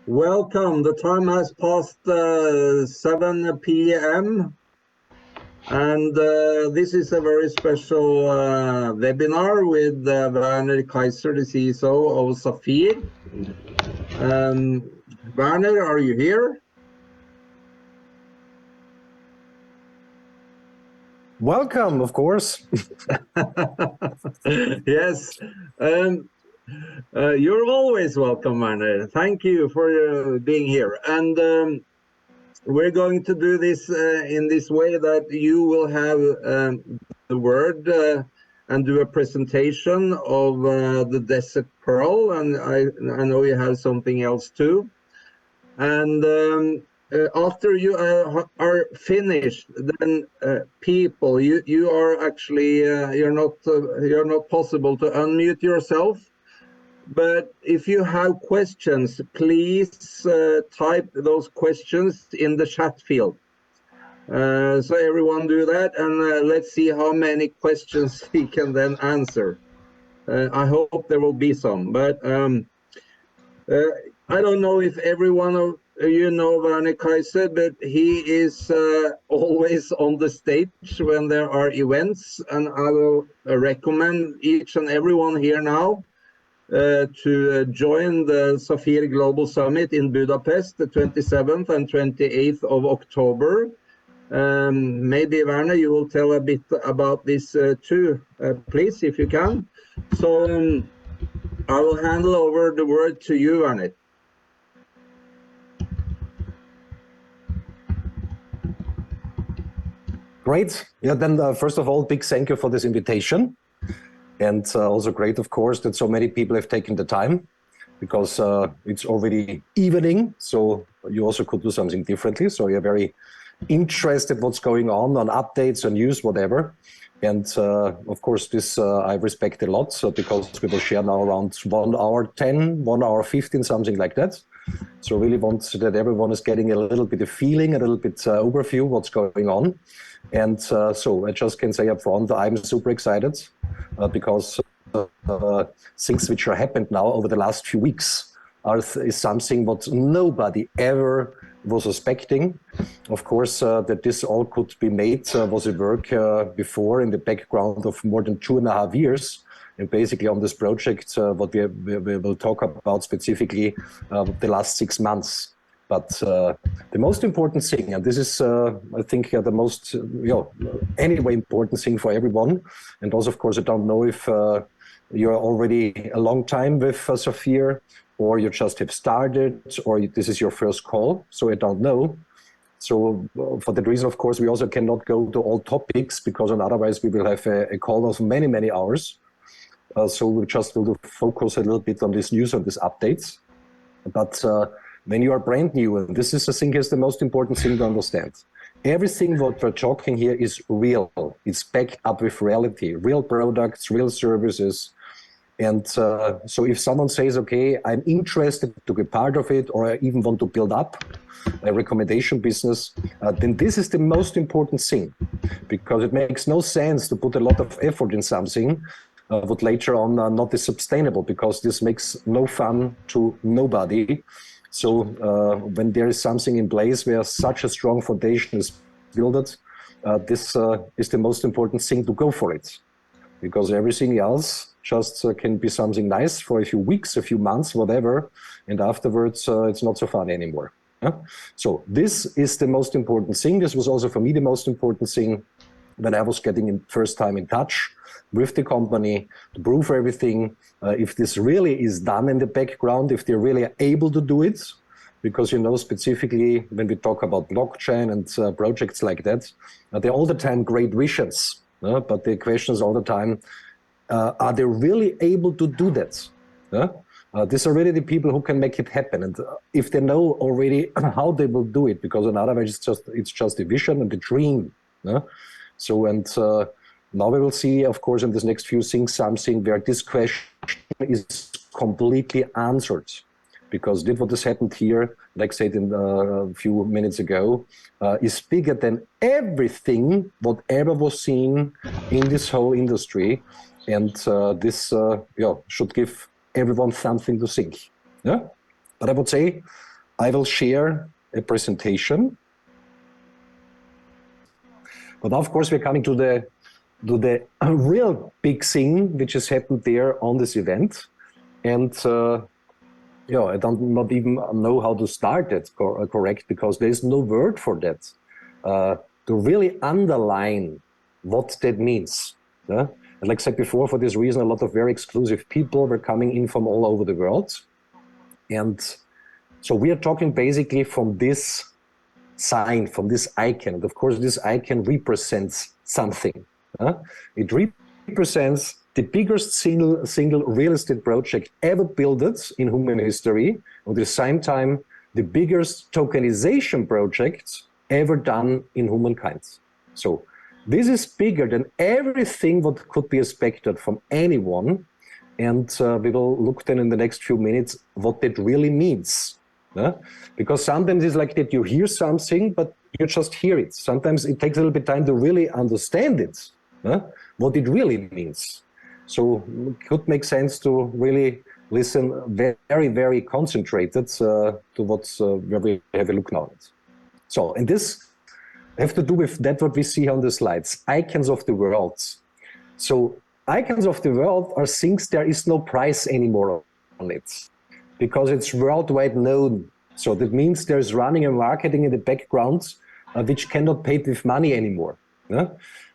Welcome. The time has passed 7 p.m. and this is a very special webinar with Werner Kaiser, the CEO of Saphir. Werner, are you here? Welcome, of course. Yes. You're always welcome, Werner. Thank you for being here. And we're going to do this in this way that you will have the word and do a presentation of the Desert Pearl, and I know you have something else too. And after you are finished, then people, you are actually you're not possible to unmute yourself. But if you have questions, please type those questions in the chat field. So everyone do that, and let's see how many questions we can then answer. I hope there will be some, but I don't know if everyone of you know Werner Kaiser, but he is always on the stage when there are events, and I will recommend each and everyone here now to join the Saphir Global Summit in Budapest, the 27th and 28th of October. Maybe Werner, you will tell a bit about this too, please, if you can. So I will handle over the word to you, Werner. Great. Yeah, then first of all, big thank you for this invitation. And also great, of course, that so many people have taken the time, because it's already evening, so you also could do something differently. So you're very interested what's going on updates, on news, whatever. And of course, this I respect a lot, because we will share now around 1 hour 10, 1 hour 15, something like that. So really want that everyone is getting a little bit of feeling, a little bit overview what's going on. And so I just can say up front, I'm super excited because things which are happened now over the last few weeks is something what nobody ever was expecting. Of course, that this all could be made was a work before in the background of more than 2.5 years. And basically on this project, what we will talk about specifically the last 6 months. But the most important thing, and this is, I think, the most, anyway, important thing for everyone. And also, of course, I don't know if you're already a long time with Saphir, or you just have started, or this is your first call. So I don't know. So for that reason, of course, we also cannot go to all topics, because otherwise we will have a call of many, many hours. So we just will focus a little bit on this news and these updates. But when you are brand new, and this is, I think, is the most important thing to understand. Everything what we're talking here is real. It's backed up with reality, real products, real services. And so if someone says, okay, I'm interested to be part of it, or I even want to build up a recommendation business, then this is the most important thing, because it makes no sense to put a lot of effort in something what later on not is sustainable, because this makes no fun to nobody. So when there is something in place where such a strong foundation is built, this is the most important thing to go for it, because everything else just can be something nice for a few weeks, a few months, whatever, and afterwards it's not so fun anymore. So this is the most important thing. This was also for me the most important thing when I was getting in first time in touch with the company to prove everything, if this really is done in the background, if they're really able to do it. Because, specifically when we talk about blockchain and projects like that, they're all the time great visions. But the question is all the time, are they really able to do that? These are really the people who can make it happen. And if they know already how they will do it, because in other ways it's just a vision and a dream. So, and now we will see, of course, in this next few things, something where this question is completely answered. Because what has happened here, like I said a few minutes ago, is bigger than everything, whatever was seen in this whole industry. And this should give everyone something to think. Yeah? But I would say I will share a presentation. But of course, we're coming to the real big thing which has happened there on this event. And I don't not even know how to start it correct, because there's no word for that. To really underline what that means. And like I said before, for this reason, a lot of very exclusive people were coming in from all over the world. And so we are talking basically from this sign, from this icon. And of course, this icon represents something. It represents the biggest single real estate project ever built in human history. At the same time, the biggest tokenization project ever done in humankind. So this is bigger than everything what could be expected from anyone. And we will look then in the next few minutes what that really means. Because sometimes it's like that you hear something, but you just hear it. Sometimes it takes a little bit of time to really understand it, what it really means. So it could make sense to really listen very, very concentrated to what's where we have a look now. So, and this have to do with that what we see on the slides, icons of the world. So icons of the world are things there is no price anymore on it, because it's worldwide known. So that means there's running and marketing in the background, which cannot pay with money anymore.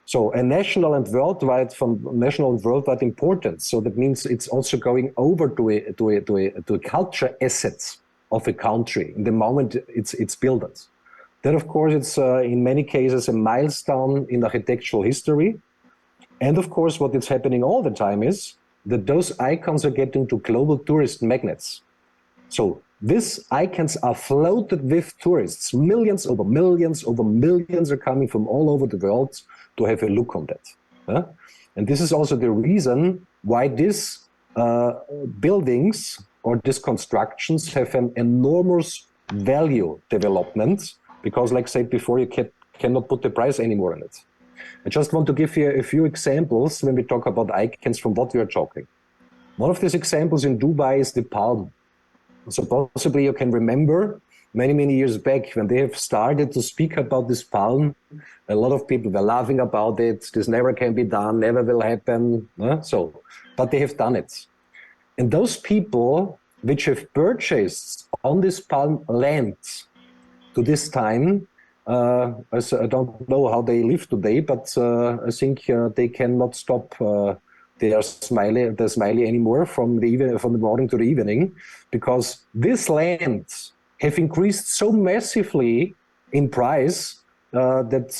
So a national and worldwide, from national and worldwide importance. So that means it's also going over to a culture asset of a country in the moment it's built. Then of course it's in many cases a milestone in architectural history. And of course what is happening all the time is that those icons are getting to global tourist magnets. So these icons are floated with tourists. Millions over millions are coming from all over the world to have a look on that. And this is also the reason why these buildings or these constructions have an enormous value development, because like I said before, you cannot put the price anymore on it. I just want to give you a few examples when we talk about icons from what we are talking. One of these examples in Dubai is the palm. So possibly you can remember many years back when they have started to speak about this palm, a lot of people were laughing about it. This never can be done, never will happen. But they have done it. And those people which have purchased on this palm land to this time, I don't know how they live today, but I think they cannot stop their smiley anymore from the morning to the evening, because this land have increased so massively in price that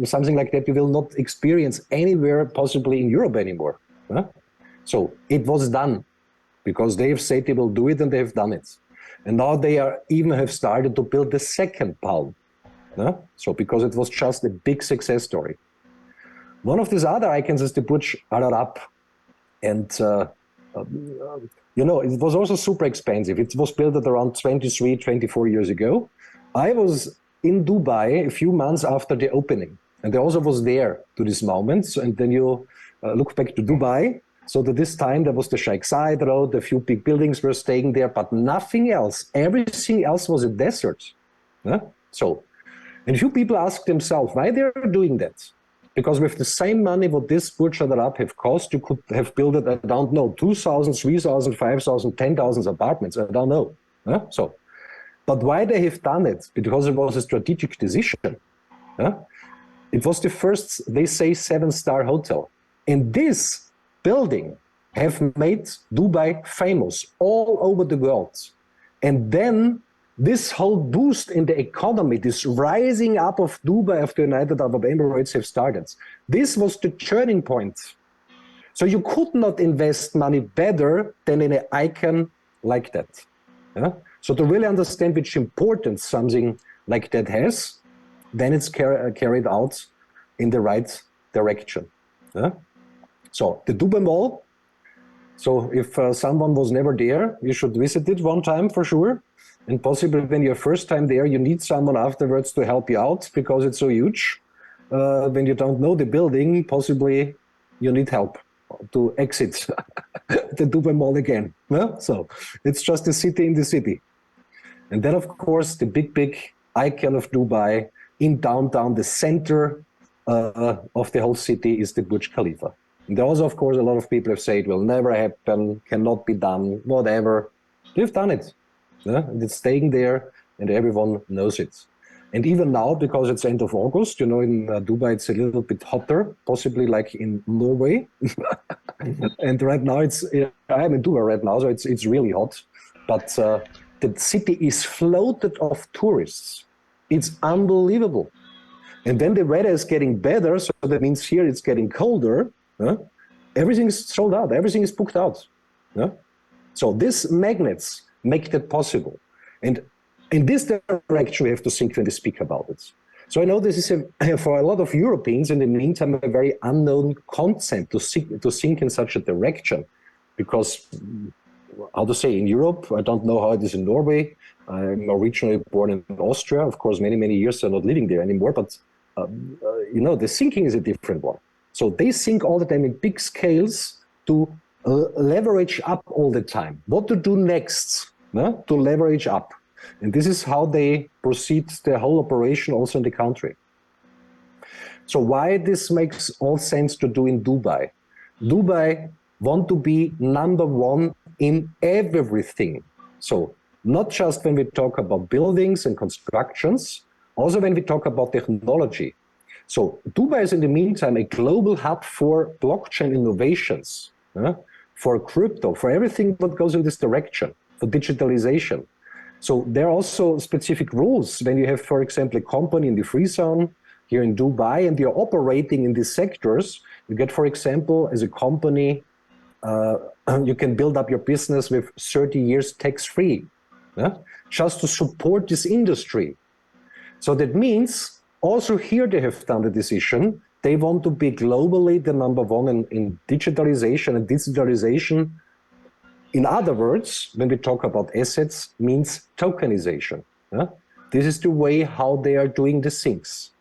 something like that you will not experience anywhere possibly in Europe anymore. So it was done because they have said they will do it, and they have done it. And now they even have started to build the second palm. So because it was just a big success story. One of these other icons is the Burj Al Arab. And, it was also super expensive. It was built at around 23, 24 years ago. I was in Dubai a few months after the opening, and I also was there to this moment. So, and then you look back to Dubai. So at this time, there was the Sheikh Zayed Road, a few big buildings were staying there, but nothing else. Everything else was a desert. So, and a few people ask themselves why they're doing that. Because with the same money what this Burj Al Arab have cost, you could have built it, I don't know, 2,000, 3,000, 5,000, 10,000 apartments, I don't know. But why they have done it? Because it was a strategic decision. It was the first, they say, 7-star hotel. And this building have made Dubai famous all over the world. And then this whole boost in the economy, this rising up of Dubai after United Arab Emirates have started, this was the turning point. So you could not invest money better than in an icon like that. So to really understand which importance something like that has, then it's carried out in the right direction. So the Dubai Mall, so if someone was never there, you should visit it one time for sure. And possibly when you're first time there, you need someone afterwards to help you out because it's so huge. When you don't know the building, possibly you need help to exit the Dubai Mall again. So it's just a city in the city. And then, of course, the big icon of Dubai in downtown, the center of the whole city is the Burj Khalifa. And there also, of course, a lot of people have said it will never happen, cannot be done, whatever. They've done it. Yeah? And it's staying there, and everyone knows it. And even now, because it's end of August, in Dubai, it's a little bit hotter, possibly like in Norway. And right now, I'm in Dubai right now, so it's really hot. But the city is floated of tourists. It's unbelievable. And then the weather is getting better, so that means here it's getting colder. Everything is sold out. Everything is booked out. So these magnets make that possible. And in this direction, we have to think when we speak about it. So I know this is, for a lot of Europeans, in the meantime, a very unknown concept to think in such a direction. Because, how to say, in Europe, I don't know how it is in Norway. I'm originally born in Austria. Of course, many years I'm not living there anymore. But, the thinking is a different one. So they think all the time in big scales to leverage up all the time. What to do next to leverage up. And this is how they proceed their whole operation also in the country. So why this makes all sense to do in Dubai? Dubai want to be number one in everything. So not just when we talk about buildings and constructions, also when we talk about technology. So Dubai is in the meantime a global hub for blockchain innovations, for crypto, for everything that goes in this direction, for digitalization. So there are also specific rules when you have, for example, a company in the free zone here in Dubai and you're operating in these sectors. You get, for example, as a company, you can build up your business with 30 years tax-free, just to support this industry. So that means also here they have done the decision. They want to be globally the number one in digitalization, and digitalization, in other words, when we talk about assets, means tokenization. This is the way how they are doing the things.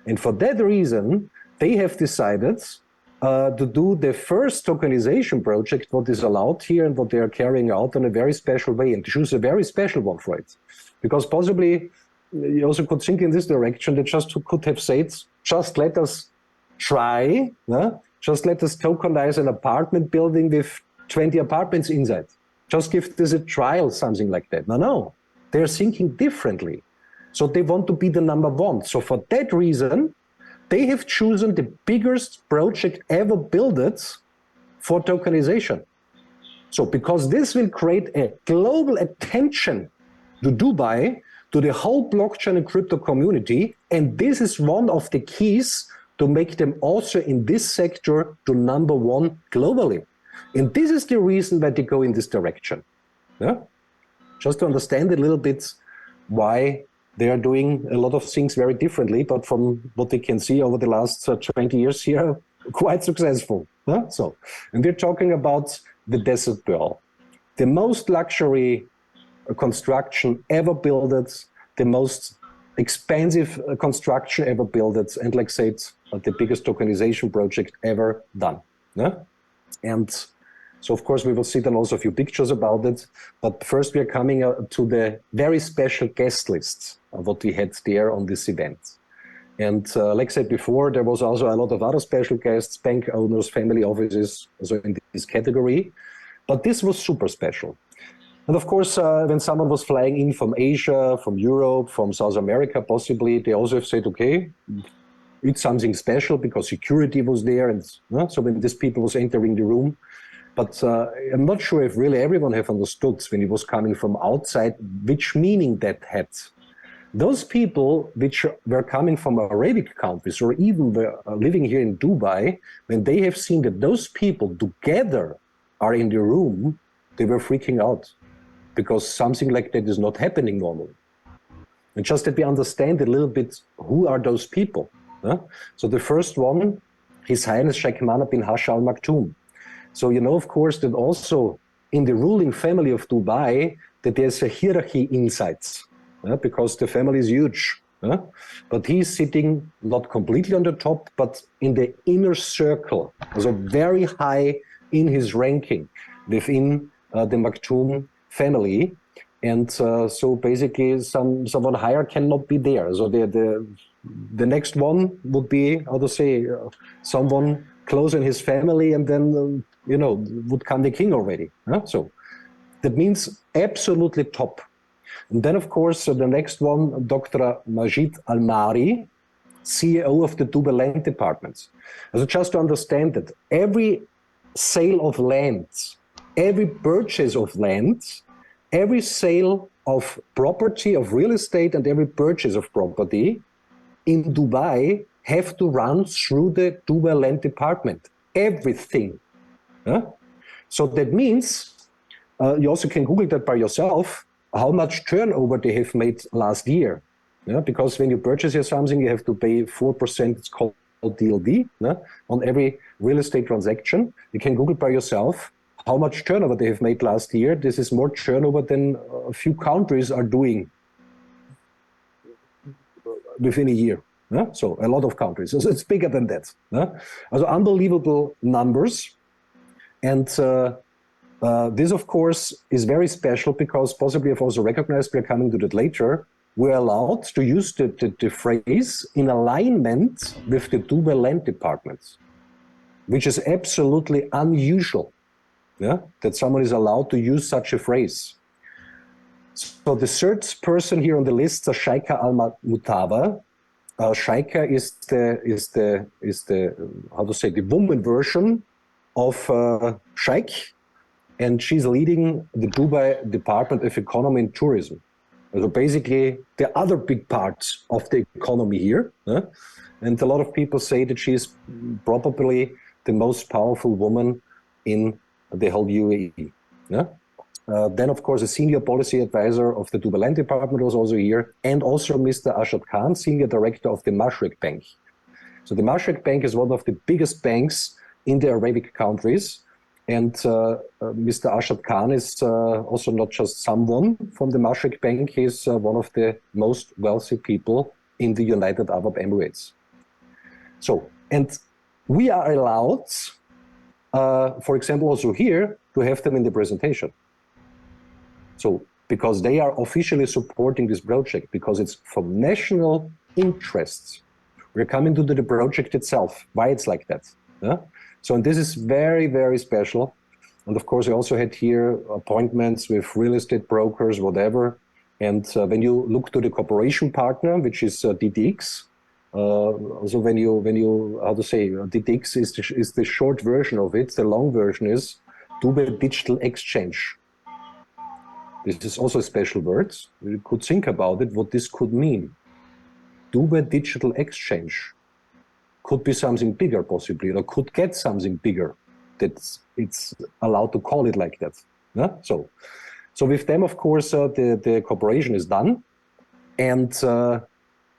And for that reason, they have decided to do the first tokenization project, what is allowed here and what they are carrying out in a very special way, and choose a very special one for it. Because possibly you also could think in this direction, they just could have said, just let us try, just let us tokenize an apartment building with 20 apartments inside. Just give this a trial, something like that. No. They're thinking differently. So they want to be the number one. So for that reason, they have chosen the biggest project ever built for tokenization. So because this will create a global attention to Dubai, to the whole blockchain and crypto community, and this is one of the keys to make them also in this sector to number one globally. And this is the reason why they go in this direction. Just to understand a little bit why they are doing a lot of things very differently, but from what they can see over the last 20 years here, quite successful. And we're talking about the Desert Pearl, the most luxury construction ever built, the most expensive construction ever built, and like I said, the biggest tokenization project ever done. And so, of course, we will see then also a few pictures about it. But first, we are coming to the very special guest list of what we had there on this event. And like I said before, there was also a lot of other special guests, bank owners, family offices, also in this category. But this was super special. And of course, when someone was flying in from Asia, from Europe, from South America, possibly, they also have said, okay, it's something special because security was there. And so when these people was entering the room, but I'm not sure if really everyone have understood when it was coming from outside, which meaning that had. Those people which were coming from Arabic countries or even were living here in Dubai, when they have seen that those people together are in the room, they were freaking out because something like that is not happening normally. And just that we understand a little bit who are those people. So the first one, His Highness Sheikh Mohammed bin Hasha Al Maktoum. So you know, of course, that also in the ruling family of Dubai, that there's a hierarchy inside, because the family is huge. But he's sitting not completely on the top, but in the inner circle, also very high in his ranking within the Maktoum family. And so basically someone higher cannot be there. So the next one would be, how to say, someone close in his family, and then, would come the king already. So that means absolutely top. And then, of course, the next one, Dr. Majid Almari, CEO of the Dubai Land Department. So just to understand that every sale of land, every purchase of land, every sale of property, of real estate, and every purchase of property in Dubai have to run through the Dubai Land Department. Everything. So that means, you also can Google that by yourself, how much turnover they have made last year. Because when you purchase something, you have to pay 4%, it's called DLD, on every real estate transaction. You can Google by yourself how much turnover they have made last year. This is more turnover than a few countries are doing within a year. So a lot of countries. So it's bigger than that. So unbelievable numbers. And this, of course, is very special because possibly I've also recognized, we're coming to that later, we're allowed to use the phrase in alignment with the Dubai Land Department, which is absolutely unusual, that someone is allowed to use such a phrase. So the third person here on the list, Shaika Al-Mutaba. Shaika is the how to say, the woman version of Sheikh, and she's leading the Dubai Department of Economy and Tourism. So basically, the other big parts of the economy here. And a lot of people say that she is probably the most powerful woman in the whole UAE. Then, of course, a senior policy advisor of the Dubai Land Department was also here, and also Mr. Ashad Khan, senior director of the Mashreq Bank. So the Mashreq Bank is one of the biggest banks in the Arabic countries. And Mr. Ashad Khan is also not just someone from the Mashreq Bank, he's one of the most wealthy people in the United Arab Emirates. So, and we are allowed, for example, also here, to have them in the presentation. So, because they are officially supporting this project, because it's from national interests. We're coming to the project itself, why it's like that. So, and this is very, very special. And of course, I also had here appointments with real estate brokers, whatever. And when you look to the cooperation partner, which is DTX, also when you, how to say, DTX is the short version of it. The long version is Dubai Digital Exchange. This is also a special word. You could think about it, what this could mean. Dubai Digital Exchange could be something bigger, possibly, or could get something bigger. That it's allowed to call it like that. So with them, of course, the cooperation is done. And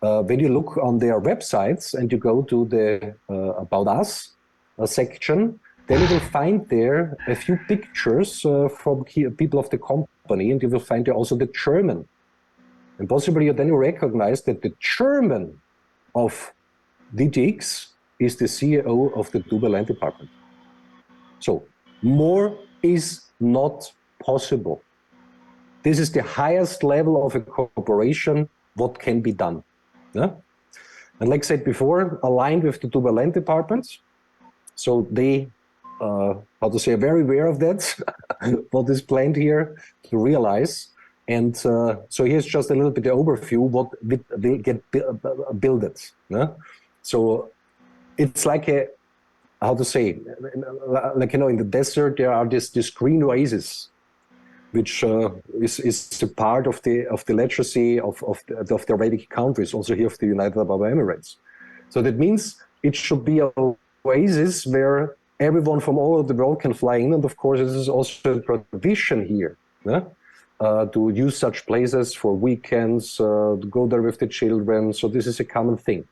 when you look on their websites and you go to the About Us section, then you will find there a few pictures from people of the company, and you will find there also the German. And possibly then you recognize that the German of DTX is the CEO of the Dubai Land Department. So more is not possible. This is the highest level of a cooperation, what can be done. And like I said before, aligned with the Dubai Land Department. So they, how to say, are very aware of that, what is planned here to realize. And so here's just a little bit of overview, what will get built. So it's like a, how to say, like, in the desert, there are these green oases, which is a part of the legacy of the Arabic countries, also here of the United Arab Emirates. So that means it should be a oasis where everyone from all over the world can fly in. And of course, this is also a tradition here, to use such places for weekends, to go there with the children. So this is a common thing.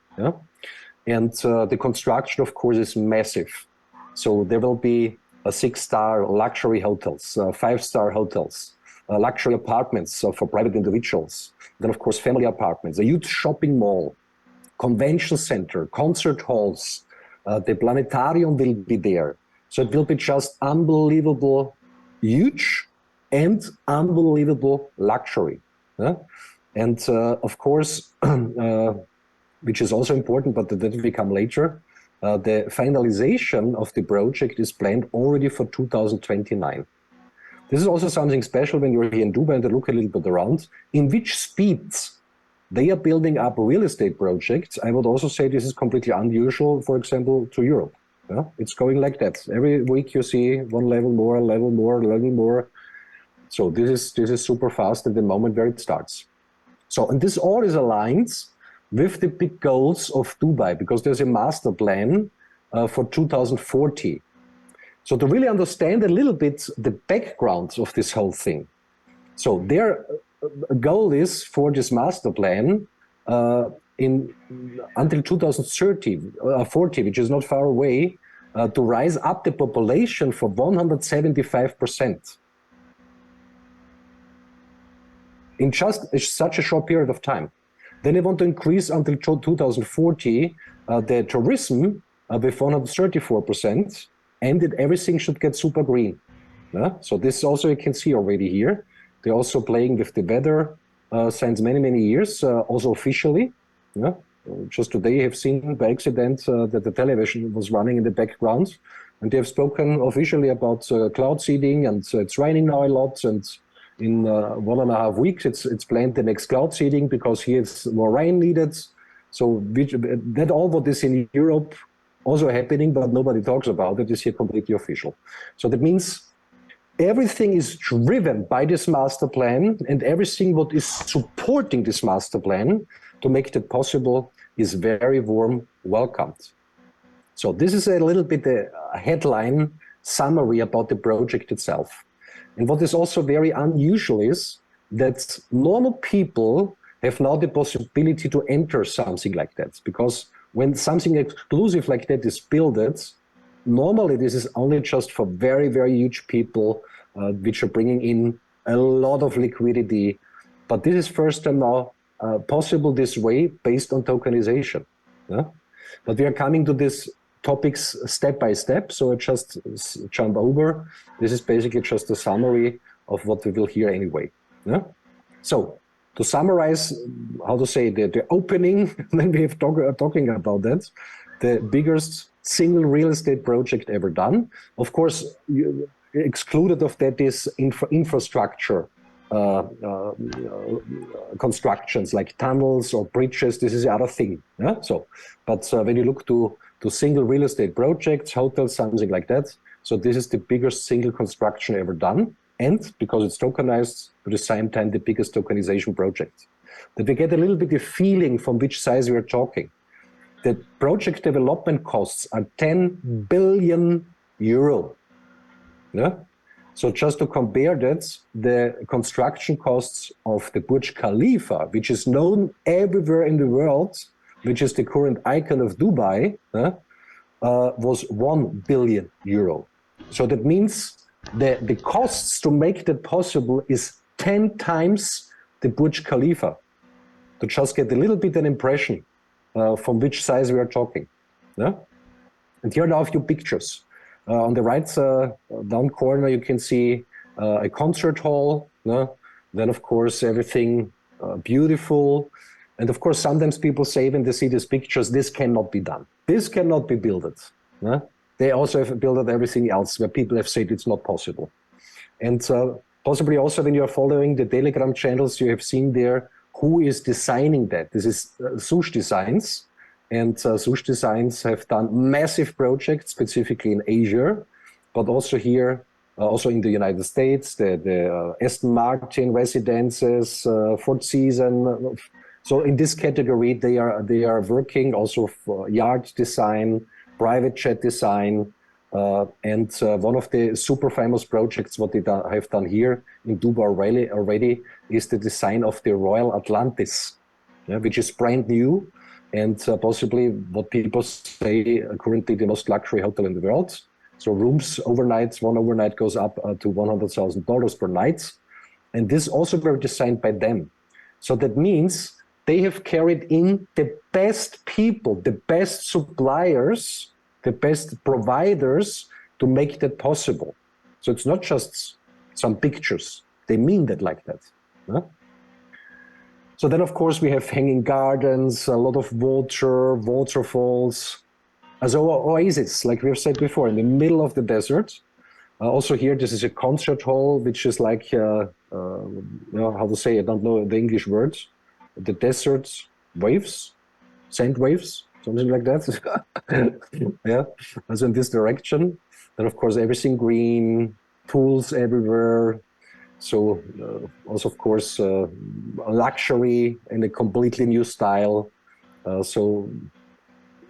And the construction, of course, is massive. So there will be 6-star luxury hotels, 5-star hotels, luxury apartments for private individuals. Then, of course, family apartments, a huge shopping mall, convention center, concert halls. The planetarium will be there. So it will be just unbelievable, huge. and unbelievable luxury. And of course, which is also important, but that will come later, the finalization of the project is planned already for 2029. This is also something special when you're here in Dubai and look a little bit around. In which speeds they are building up real estate projects, I would also say this is completely unusual, for example, to Europe. It's going like that. Every week you see one level more, level more, level more. So this is super fast at the moment where it starts. So, and this all is aligned with the big goals of Dubai, because there's a master plan for 2040. So to really understand a little bit the background of this whole thing. So their goal is for this master plan until 2030, 40, which is not far away, to rise up the population for 175%. In just such a short period of time. Then they want to increase until 2040 the tourism with 134%, and that everything should get super green. So this also you can see already here. They're also playing with the weather since many, many years, also officially. Just today you have seen by accident that the television was running in the background, and they have spoken officially about cloud seeding, and it's raining now a lot, and in 1.5 weeks it's planned the next cloud seeding, because here it's more rain needed. So that all what is in Europe also happening, but nobody talks about it, is here completely official. So that means everything is driven by this master plan, and everything what is supporting this master plan to make that possible is very warm welcomed. So this is a little bit a headline summary about the project itself. And what is also very unusual is that normal people have now the possibility to enter something like that, because when something exclusive like that is built, normally this is only just for very, very huge people, which are bringing in a lot of liquidity. But this is first time now possible this way based on tokenization. But we are coming to these topics step by step, so I just jump over. This is basically just a summary of what we will hear anyway. So to summarize, how to say, the opening, when we have talking about that, the biggest single real estate project ever done. Of course, excluded of that is infrastructure constructions like tunnels or bridges. This is the other thing. So, but when you look to single real estate projects, hotels, something like that, so this is the biggest single construction ever done, and because it's tokenized, at the same time the biggest tokenization project. That we get a little bit of feeling from which size we are talking. The project development costs are 10 billion euro. So just to compare that, the construction costs of the Burj Khalifa, which is known everywhere in the world, which is the current icon of Dubai, was 1 billion euro. So that means the costs to make that possible is 10 times the Burj Khalifa. To just get a little bit an impression from which size we are talking. And here are now a few pictures. On the right down corner, you can see a concert hall. Then, of course, everything beautiful. And of course, sometimes people say when they see these pictures, this cannot be done. This cannot be built. They also have built everything else where people have said it's not possible. And possibly also when you're following the Telegram channels, you have seen there who is designing that. This is Sush Designs. And Sush Designs have done massive projects, specifically in Asia, but also here, also in the United States, the Aston Martin residences, Ford Season. So in this category, they are working also for yacht design, private jet design, and one of the super famous projects what they have done here in Dubai already is the design of the Royal Atlantis, which is brand new. And possibly what people say currently the most luxury hotel in the world. So rooms overnight, one overnight goes up to $100,000 per night. And this also were designed by them. So that means they have carried in the best people, the best suppliers, the best providers to make that possible. So it's not just some pictures. They mean that like that. Huh? So then, of course, we have hanging gardens, a lot of water, waterfalls, as oases, like we've said before, in the middle of the desert. Also here, this is a concert hall, which is like, how to say, I don't know the English words. The desert waves, sand waves, something like that. Yeah, also in this direction. And of course, everything green, pools everywhere. So also, of course, luxury in a completely new style. So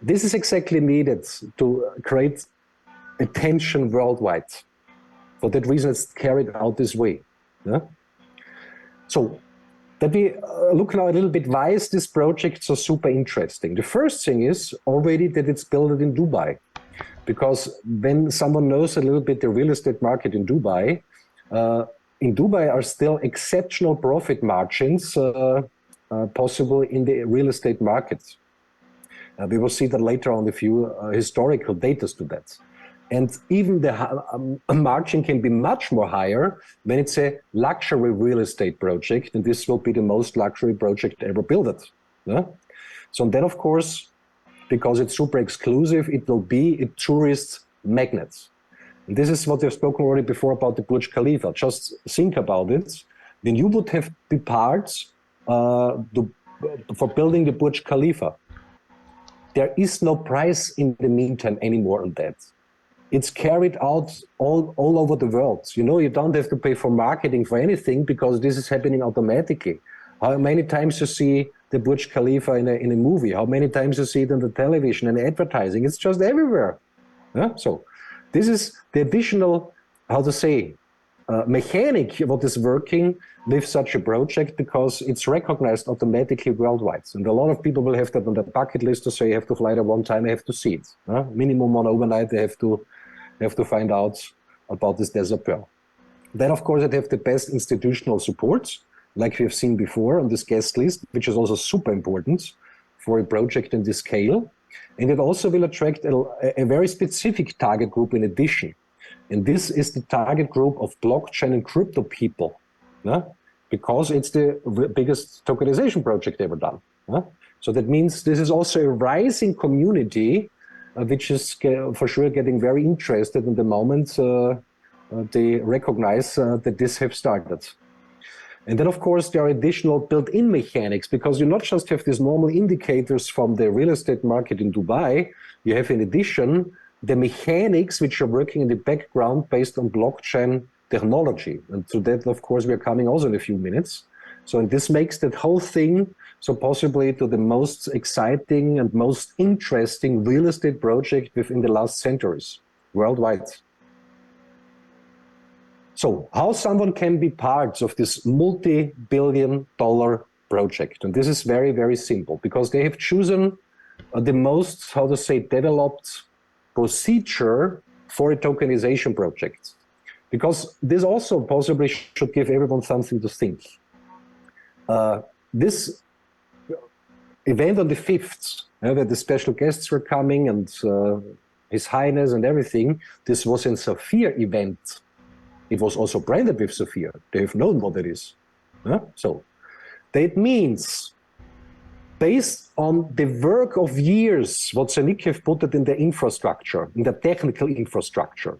this is exactly needed to create attention worldwide. For that reason, it's carried out this way. Yeah? So that we look now a little bit, why is this project so super interesting? The first thing is already that it's built in Dubai. Because when someone knows a little bit the real estate market in Dubai are still exceptional profit margins possible in the real estate market. We will see that later on a few historical data to that. And even the margin can be much more higher when it's a luxury real estate project, and this will be the most luxury project ever built. Yeah? So then, of course, because it's super exclusive, it will be a tourist magnet. And this is what we've spoken already before about the Burj Khalifa. Just think about it. When you would have the parts for building the Burj Khalifa, there is no price in the meantime anymore on that. It's carried out all over the world. You know, you don't have to pay for marketing for anything because this is happening automatically. How many times you see the Burj Khalifa in a movie? How many times you see it on the television and advertising? It's just everywhere. Yeah? So this is the additional, how to say, mechanic what is working with such a project, because it's recognized automatically worldwide. And a lot of people will have that on their bucket list to say, you have to fly there one time, I have to see it. Minimum on overnight, they have to find out about this desert pearl. Then, of course, it have the best institutional support, like we have seen before on this guest list, which is also super important for a project in this scale. And it also will attract a very specific target group in addition. And this is the target group of blockchain and crypto people, because it's the biggest tokenization project ever done. So that means this is also a rising community, which is for sure getting very interested in the moment they recognize that this have started. And then, of course, there are additional built-in mechanics, because you not just have these normal indicators from the real estate market in Dubai, you have in addition the mechanics which are working in the background based on blockchain technology. And to that, of course, we are coming also in a few minutes. So and this makes that whole thing so possibly to the most exciting and most interesting real estate project within the last centuries worldwide. So how someone can be part of this multi-billion-dollar project? And this is very, very simple, because they have chosen the most, how to say, developed procedure for a tokenization project. Because this also possibly should give everyone something to think. This event on the 5th, where the special guests were coming and His Highness and everything, this was a Sapphire event. It was also branded with Sapphire. They have known what it is. So that means, based on the work of years, what Zanik have put it in the infrastructure, in the technical infrastructure,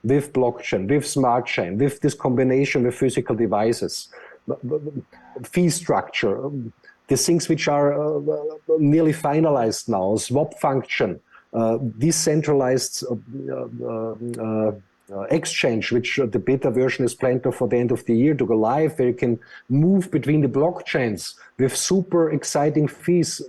with blockchain, with smart chain, with this combination with physical devices, fee structure, the things which are nearly finalized now, swap function, decentralized exchange, which the beta version is planned for the end of the year to go live, where you can move between the blockchains with super exciting fees,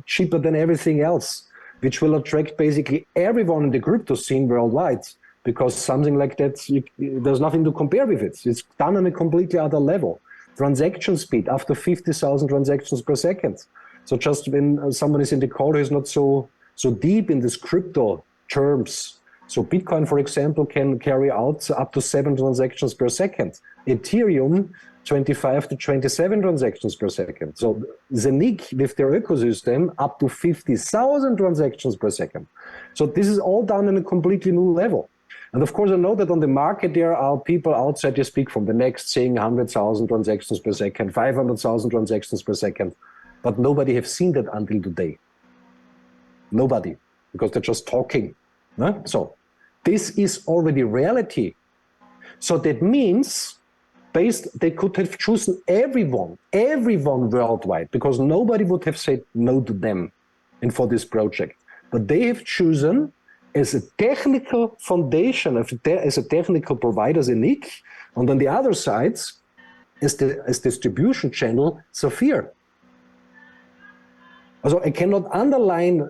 cheaper than everything else, which will attract basically everyone in the crypto scene worldwide, because something like that, there's nothing to compare with it. It's done on a completely other level. Transaction speed, after 50,000 transactions per second. So just when someone is in the call who is not so deep in this crypto terms, so Bitcoin, for example, can carry out up to 7 transactions per second. Ethereum, 25 to 27 transactions per second. So Zanik, with their ecosystem, up to 50,000 transactions per second. So this is all done on a completely new level. And of course, I know that on the market, there are people outside, they speak from the next, saying 100,000 transactions per second, 500,000 transactions per second, but nobody have seen that until today. Nobody, because they're just talking. Huh? So this is already reality. So that means they could have chosen everyone worldwide, because nobody would have said no to them and for this project. But they have chosen as a technical foundation, as a technical provider, as a NIC, and on the other side, as distribution channel, Sapphire. Also, I cannot underline,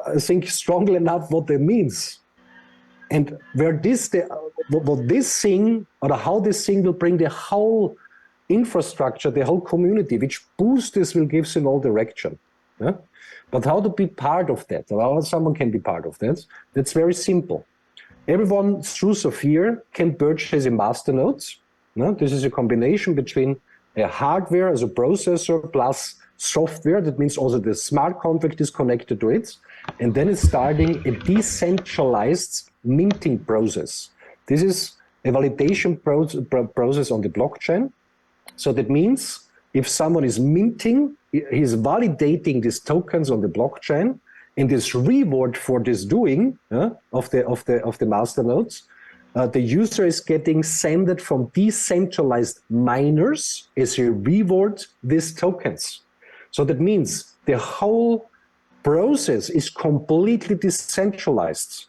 I think, strongly enough what that means. And where what this thing, or how this thing will bring the whole infrastructure, the whole community, which boost this will give in all direction. Yeah? But how to be part of that, or how someone can be part of that, that's very simple. Everyone through Sapphire can purchase a master node. Yeah? This is a combination between a hardware as a processor plus software. That means also the smart contract is connected to it. And then it's starting a decentralized minting process. This is a validation process on the blockchain. So that means if someone is minting, he's validating these tokens on the blockchain, and this reward for this doing of the master nodes, the user is getting sent from decentralized miners as a reward these tokens. So that means the whole process is completely decentralized,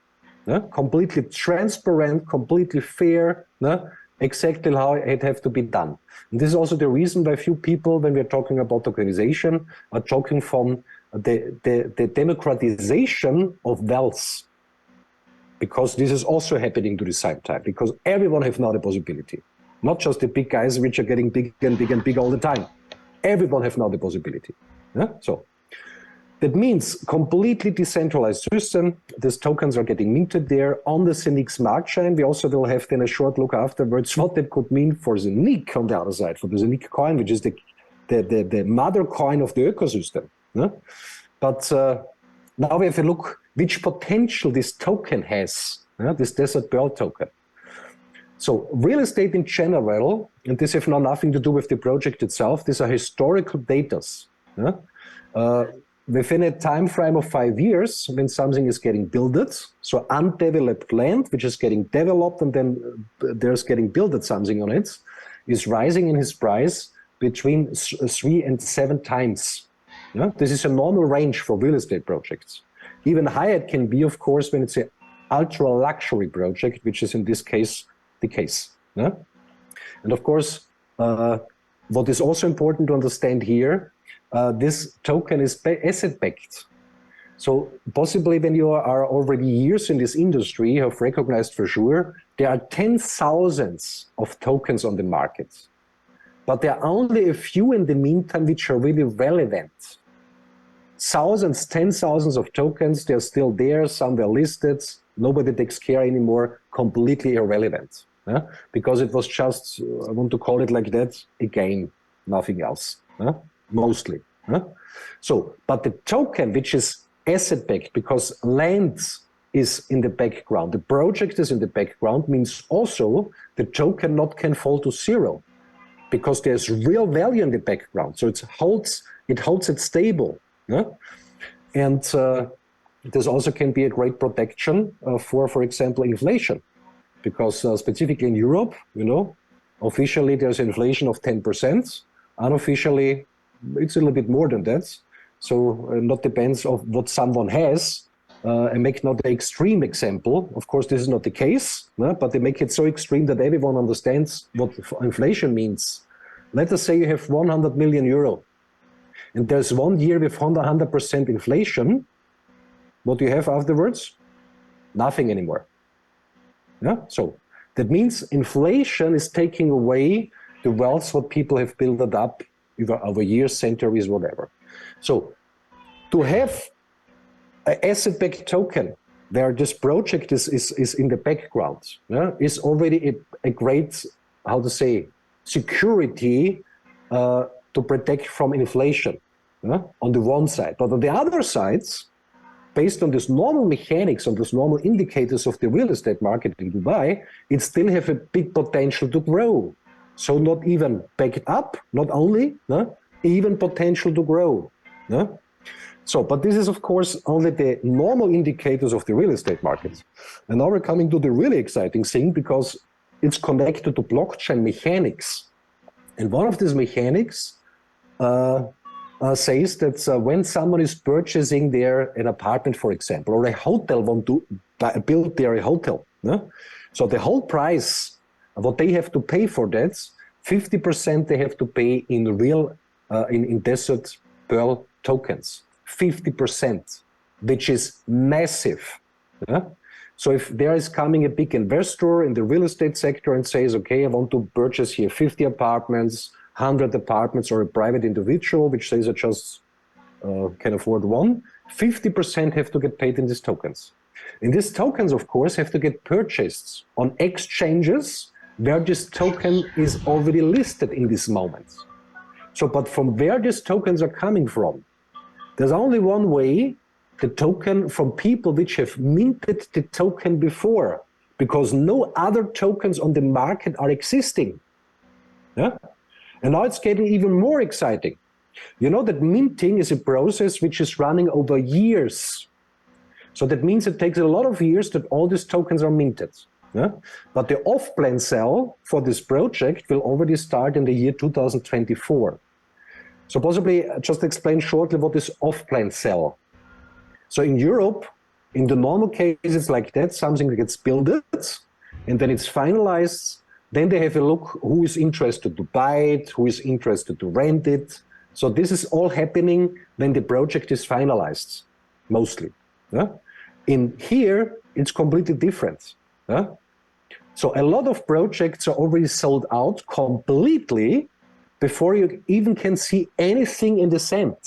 completely transparent, completely fair, exactly how it has to be done. And this is also the reason why few people, when we're talking about tokenization, are talking from the democratization of wealth, because this is also happening to the same time, because everyone has now the possibility, not just the big guys which are getting big and big and big all the time. Everyone has now the possibility. So that means completely decentralized system. These tokens are getting minted there on the Scenic smart chain. We also will have then a short look afterwards what that could mean for the NIC on the other side, for the Scenic coin, which is the mother coin of the ecosystem. But now we have a look which potential this token has, this Desert Pearl token. So real estate in general, and this has now nothing to do with the project itself, these are historical data. Within a time frame of 5 years, when something is getting built, so undeveloped land, which is getting developed and then there's getting built something on it, is rising in its price between 3 and 7 times. This is a normal range for real estate projects. Even higher it can be, of course, when it's an ultra luxury project, which is in this case the case. And of course, what is also important to understand here, this token is asset-backed. So possibly when you are already years in this industry, you have recognized for sure, there are 10,000s of tokens on the market. But there are only a few in the meantime which are really relevant. Thousands, 10,000s of tokens, they're still there, some were listed, nobody takes care anymore, completely irrelevant. Because it was just, I want to call it like that, a game, nothing else. Mostly. So, but the token, which is asset-backed, because land is in the background, the project is in the background, means also the token not can fall to zero, because there's real value in the background. So it holds it stable. And this also can be a great protection for example, inflation, because specifically in Europe, officially there's inflation of 10%, unofficially it's a little bit more than that. So not depends of what someone has. I make not the extreme example. Of course, this is not the case, but they make it so extreme that everyone understands what inflation means. Let us say you have 100 million euro, and there's 1 year with 100% inflation. What do you have afterwards? Nothing anymore. So that means inflation is taking away the wealth what people have built up over years, centuries, whatever. So to have an asset-backed token where this project is in the background, is already a great, how to say, security to protect from inflation on the one side. But on the other side, based on this normal mechanics, on this normal indicators of the real estate market in Dubai, it still have a big potential to grow. So not even back up, not only, no, even potential to grow. No? So, but this is of course only the normal indicators of the real estate markets. And now we're coming to the really exciting thing, because it's connected to blockchain mechanics. And one of these mechanics says that when someone is purchasing there an apartment, for example, or a hotel, want to build there a hotel, no? So the whole price, what they have to pay for that, 50% they have to pay in real, in Desert Pearl tokens, 50%, which is massive. Yeah? So if there is coming a big investor in the real estate sector and says, okay, I want to purchase here 50 apartments, 100 apartments, or a private individual, which says I just can afford one, 50% have to get paid in these tokens. And these tokens, of course, have to get purchased on exchanges where this token is already listed in this moment. So, but from where these tokens are coming from, there's only one way: the token from people which have minted the token before, because no other tokens on the market are existing. Yeah? And now it's getting even more exciting. You know that minting is a process which is running over years. So that means it takes a lot of years that all these tokens are minted. Yeah? But the off-plan sale for this project will already start in the year 2024. So possibly just explain shortly what is off-plan sale. So in Europe, in the normal cases like that, something gets built and then it's finalized. Then they have a look who is interested to buy it, who is interested to rent it. So this is all happening when the project is finalized, mostly. Yeah? In here, it's completely different. Yeah? So a lot of projects are already sold out completely before you even can see anything in the sand.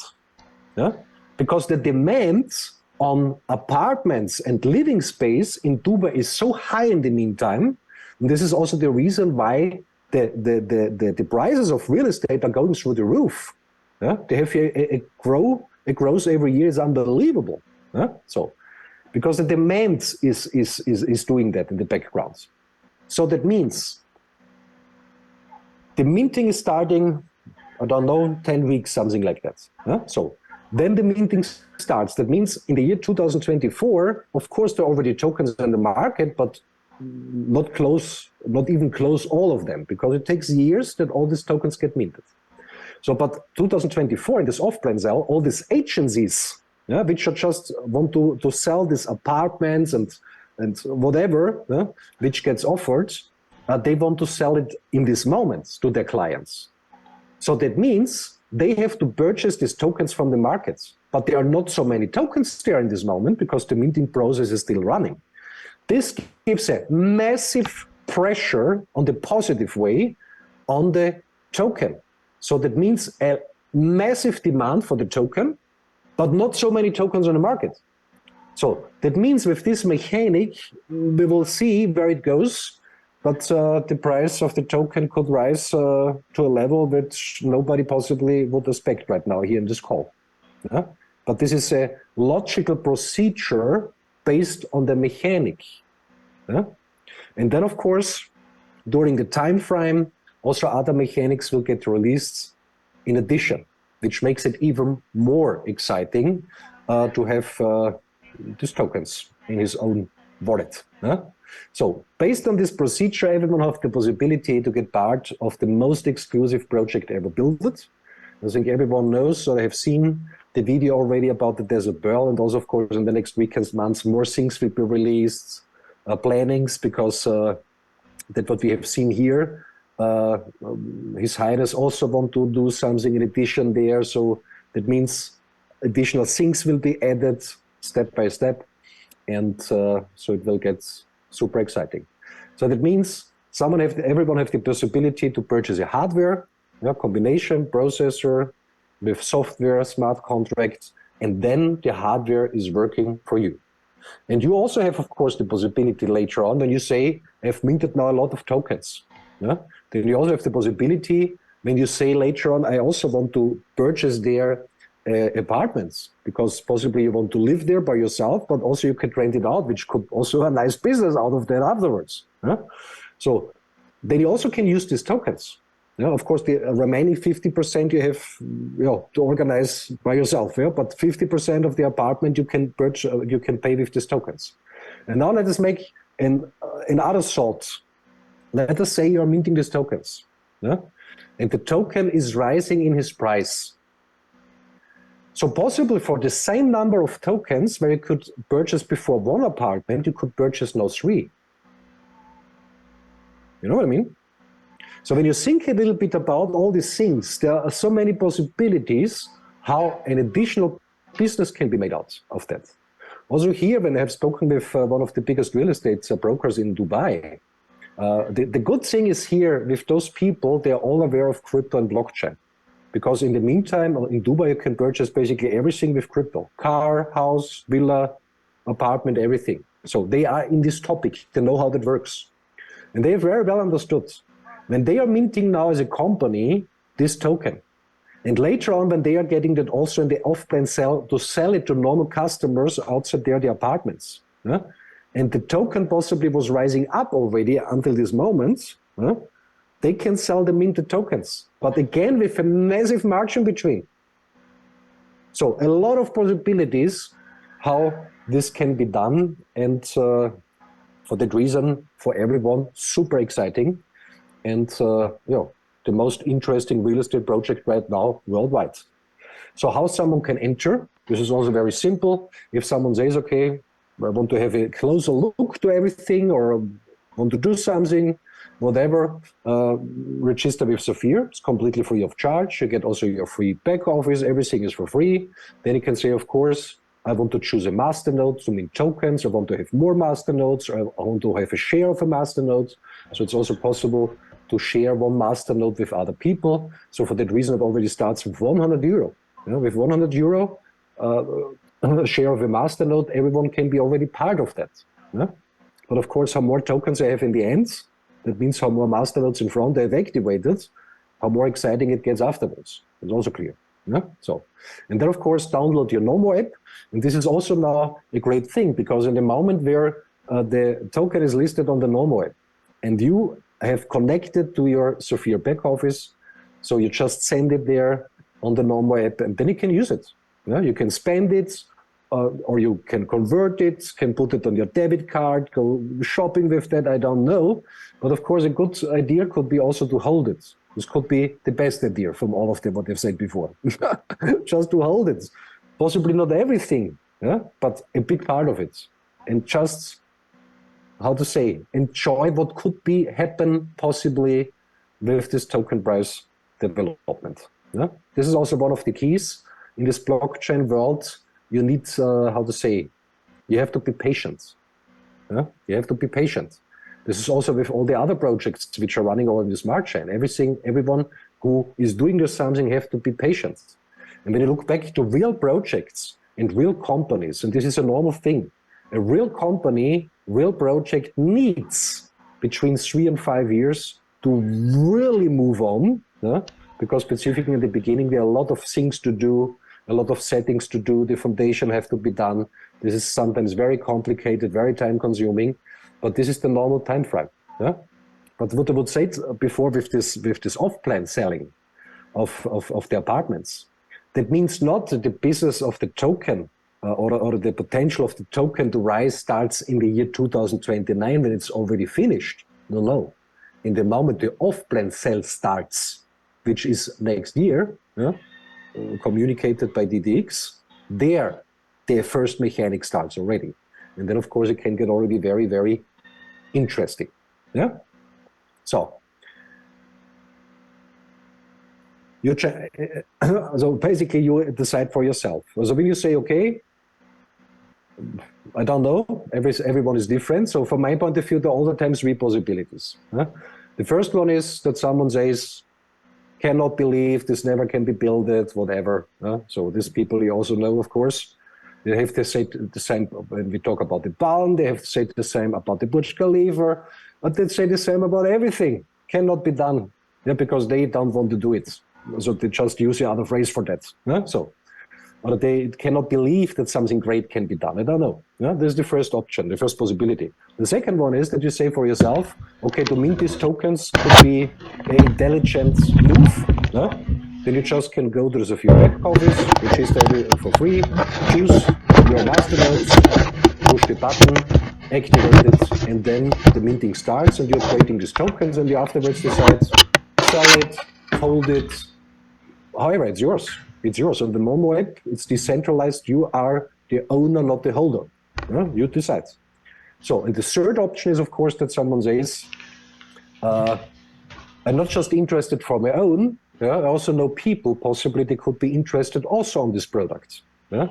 Yeah? Because the demand on apartments and living space in Dubai is so high in the meantime. And this is also the reason why the prices of real estate are going through the roof. Yeah? They have a growth every year is unbelievable. Yeah? So, because the demand is doing that in the background. So that means the minting is starting, I don't know, 10 weeks, something like that. Yeah? So then the minting starts. That means in the year 2024, of course, there are already tokens in the market, but not even close all of them, because it takes years that all these tokens get minted. So, but 2024, in this off-plan sale, all these agencies, yeah, which are just want to sell these apartments and whatever, yeah, which gets offered, they want to sell it in these moments to their clients. So that means they have to purchase these tokens from the markets, but there are not so many tokens there in this moment because the minting process is still running. This gives a massive pressure on the positive way on the token. So that means a massive demand for the token, but not so many tokens on the market. So that means with this mechanic, we will see where it goes, but the price of the token could rise to a level which nobody possibly would expect right now here in this call. Yeah? But this is a logical procedure based on the mechanic. Yeah? And then, of course, during the time frame, also other mechanics will get released in addition, which makes it even more exciting to have these tokens in his own wallet. Yeah? So based on this procedure, everyone has the possibility to get part of the most exclusive project ever built. I think everyone knows, or have seen the video already about the Desert Pearl, and also, of course, in the next weeks, months, more things will be released, plannings, because that what we have seen here, His Highness also want to do something in addition there. So that means additional things will be added step by step, and so it will get super exciting. So that means everyone have the possibility to purchase a hardware, combination processor with software, smart contracts, and then the hardware is working for you. And you also have, of course, the possibility later on when you say, I've minted now a lot of tokens. Yeah? Then you also have the possibility when you say later on, I also want to purchase there apartments, because possibly you want to live there by yourself, but also you can rent it out, which could also a nice business out of that afterwards. So then you also can use these tokens. Of course, the remaining 50% you have to organize by yourself. But 50% of the apartment you can purchase, you can pay with these tokens. And now let us make another thought. Let us say you're minting these tokens, and the token is rising in his price. So possibly for the same number of tokens where you could purchase before one apartment, you could purchase now 3. You know what I mean? So when you think a little bit about all these things, there are so many possibilities how an additional business can be made out of that. Also here, when I have spoken with one of the biggest real estate brokers in Dubai, the good thing is here with those people, they're all aware of crypto and blockchain. Because in the meantime, in Dubai, you can purchase basically everything with crypto. Car, house, villa, apartment, everything. So they are in this topic. They know how that works. And they have very well understood. When they are minting now as a company, this token, and later on when they are getting that also in the off-plan sell it to normal customers outside the apartments, and the token possibly was rising up already until this moment, they can sell the minted tokens, but again with a massive margin between. So a lot of possibilities how this can be done, and for that reason, for everyone, super exciting. And the most interesting real estate project right now worldwide. So how someone can enter, this is also very simple. If someone says, okay, I want to have a closer look to everything or want to do something, whatever, register with Sophia. It's completely free of charge. You get also your free back office. Everything is for free. Then you can say, of course, I want to choose a masternode to mint tokens. I want to have more masternodes. Or I want to have a share of a masternode. So it's also possible to share one masternode with other people. So for that reason, it already starts with 100 euro. With 100 euro, a share of a masternode, everyone can be already part of that. But of course, how more tokens I have in the end, that means how more masternodes in front I have activated, how more exciting it gets afterwards. It's also clear. So, and then of course, download your Nomo app. And this is also now a great thing, because in the moment where the token is listed on the Nomo app, and you have connected to your Sophia back office, so you just send it there on the Nomo app, and then you can use it. You can spend it, or you can convert it, can put it on your debit card, go shopping with that, I don't know. But of course, a good idea could be also to hold it. This could be the best idea from all of them, what I've said before. Just to hold it. Possibly not everything, but a big part of it. And just, how to say, enjoy what could be happen possibly with this token price development. This is also one of the keys in this blockchain world. You need, how to say, you have to be patient. You have to be patient. This is also with all the other projects which are running on the smart chain. Everyone who is doing this something have to be patient. And when you look back to real projects and real companies, and this is a normal thing, a real company, real project needs between 3 and 5 years to really move on, because specifically in the beginning, there are a lot of things to do, a lot of settings to do, the foundation have to be done. This is sometimes very complicated, very time consuming, but this is the normal time frame. But what I would say before with this off-plan selling of the apartments, that means not that the business of the token or the potential of the token to rise starts in the year 2029 when it's already finished. No. In the moment the off-plan sale starts, which is next year, communicated by DDX, there the first mechanic starts already. And then of course it can get already very, very interesting. So so basically you decide for yourself. So when you say, okay, I don't know, everyone is different. So from my point of view, there are all the time 3 possibilities. The first one is that someone says, cannot believe, this never can be built, whatever. So these people you also know, of course. They have to say the same when we talk about the Baum, they have to say the same about the Burj Khalifa, but they say the same about everything. Cannot be done, because they don't want to do it. So they just use the other phrase for that. So or they cannot believe that something great can be done. I don't know. Yeah, this is the first option, the first possibility. The second one is that you say for yourself, okay, to mint these tokens could be an intelligent move. Yeah? Then you just can go to the Sophia back office, register for free, choose your masternodes, push the button, activate it, and then the minting starts and you're creating these tokens and you afterwards decide, sell it, hold it. However, it's yours. It's yours. On the Momo app, it's decentralized. You are the owner, not the holder. Yeah? You decide. So, and the third option is, of course, that someone says, I'm not just interested for my own. Yeah? I also know people, possibly they could be interested also on this product. Yeah?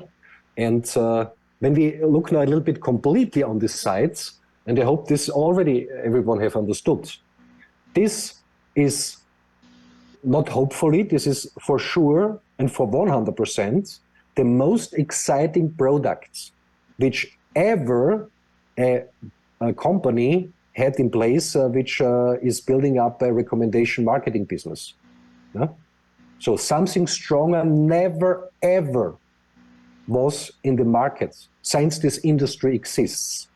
And when we look now a little bit completely on these sides, and I hope this already everyone have understood, this is not hopefully, this is for sure and for 100% the most exciting product which ever a company had in place, which is building up a recommendation marketing business. Yeah? So something stronger never ever was in the market since this industry exists,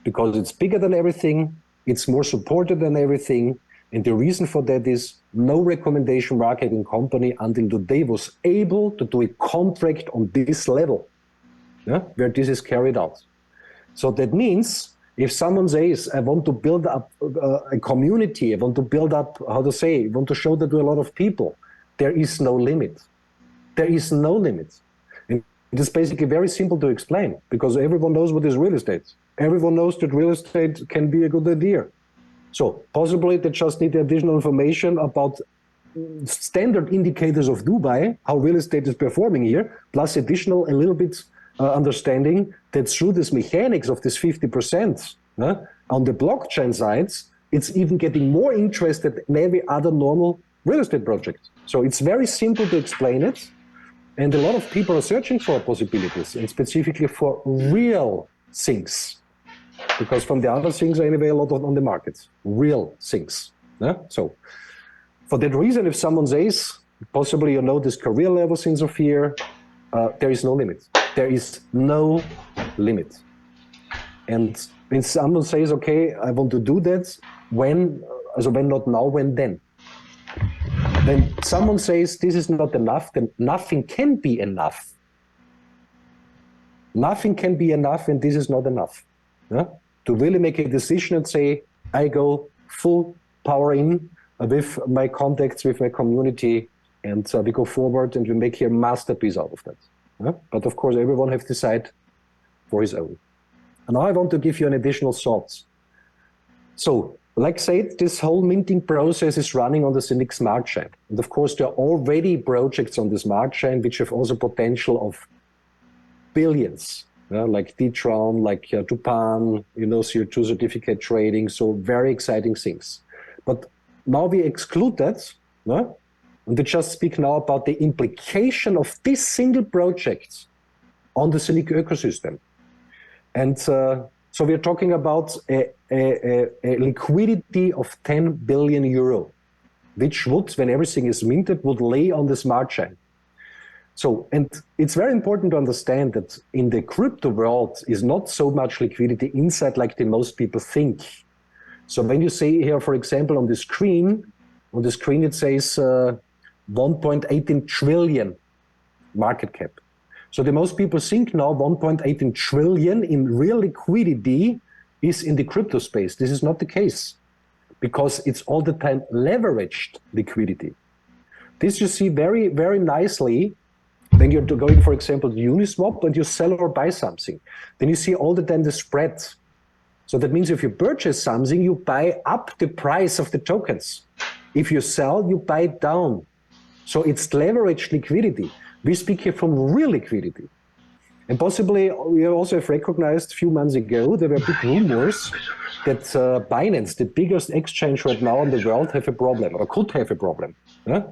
because it's bigger than everything, it's more supported than everything, and the reason for that is no recommendation marketing company until today was able to do a contract on this level, yeah, where this is carried out. So that means if someone says, I want to build up a community, I want to build up, how to say, I want to show that to a lot of people, there is no limit. There is no limit. And it is basically very simple to explain, because everyone knows what is real estate. Everyone knows that real estate can be a good idea. So possibly they just need additional information about standard indicators of Dubai, how real estate is performing here, plus additional a little bit understanding that through this mechanics of this 50% on the blockchain sides, it's even getting more interested than every other normal real estate project. So it's very simple to explain it. And a lot of people are searching for possibilities, and specifically for real things. Because from the other things, anyway, a lot on the market, real things. Yeah? So for that reason, if someone says, possibly you know this career levels in Sophia, there is no limit. There is no limit. And when someone says, okay, I want to do that, when not now, when then? When someone says this is not enough, then nothing can be enough. Nothing can be enough, and this is not enough. Yeah? To really make a decision and say, I go full power in with my contacts, with my community, and we go forward and we make here a masterpiece out of that. Yeah? But of course, everyone has to decide for his own. And now I want to give you an additional thought. So, like I said, this whole minting process is running on the Cynic Smart Chain. And of course, there are already projects on the Smart Chain which have also potential of billions. Like D-Tron, like Japan, CO2 certificate trading, so very exciting things. But now we exclude that, and we just speak now about the implication of this single project on the Cynic ecosystem. And so we're talking about a liquidity of 10 billion euro, which would, when everything is minted, would lay on the Smart Chain. So, and it's very important to understand that in the crypto world is not so much liquidity inside like the most people think. So when you say here, for example, on the screen it says 1.18 trillion market cap. So the most people think now 1.18 trillion in real liquidity is in the crypto space. This is not the case, because it's all the time leveraged liquidity. This you see very, very nicely when you're going, for example, to Uniswap and you sell or buy something. Then you see all the time the spread. So that means if you purchase something, you buy up the price of the tokens. If you sell, you buy it down. So it's leveraged liquidity. We speak here from real liquidity. And possibly we also have recognized a few months ago, there were big rumors that Binance, the biggest exchange right now in the world, have a problem or could have a problem. Yeah?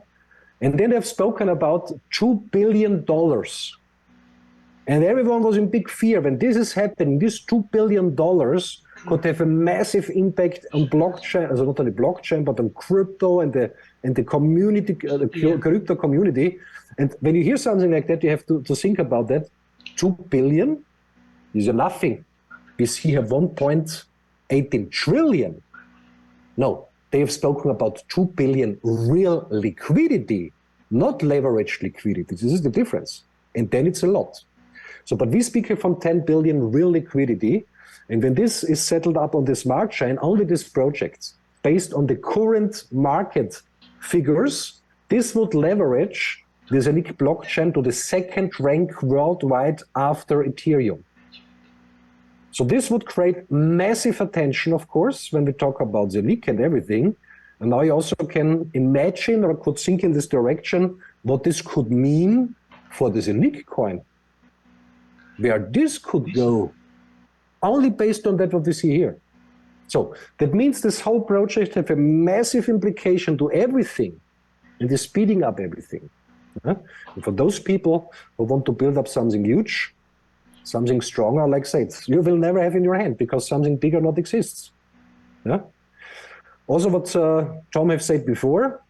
And then they've spoken about $2 billion. And everyone was in big fear. When this is happening, this $2 billion could have a massive impact on blockchain, also not on the blockchain, but on crypto and the community, the crypto community. And when you hear something like that, you have to think about that. 2 billion is nothing. We see here 1.18 trillion. No, they have spoken about 2 billion real liquidity, not leveraged liquidity. This is the difference. And then it's a lot. So, but we speak here from 10 billion real liquidity. And when this is settled up on the smart chain, only these projects, based on the current market figures, this would leverage the Zenic blockchain to the second rank worldwide after Ethereum. So this would create massive attention, of course, when we talk about Zenic and everything. And now you also can imagine or could think in this direction what this could mean for the Zenic coin, where this could go, only based on that what we see here. So that means this whole project have a massive implication to everything, and is speeding up everything. And for those people who want to build up something huge, something stronger, like I said, you will never have in your hand because something bigger not exists. Yeah. Also, what Tom have said before,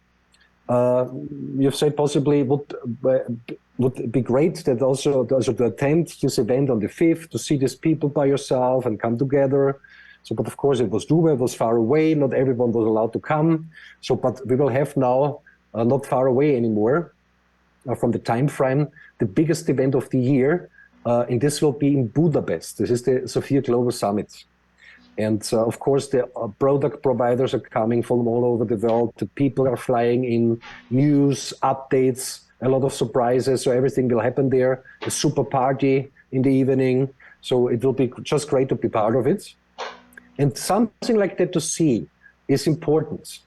you've said possibly would be great that also to attend this event on the 5th, to see these people by yourself and come together. So, but of course it was Dubai, it was far away, not everyone was allowed to come. So, but we will have now, not far away anymore, from the time frame, the biggest event of the year, and this will be in Budapest. This is the Sophia Global Summit. And of course, the product providers are coming from all over the world. The people are flying in, news, updates, a lot of surprises. So everything will happen there. A super party in the evening. So it will be just great to be part of it. And something like that to see is important.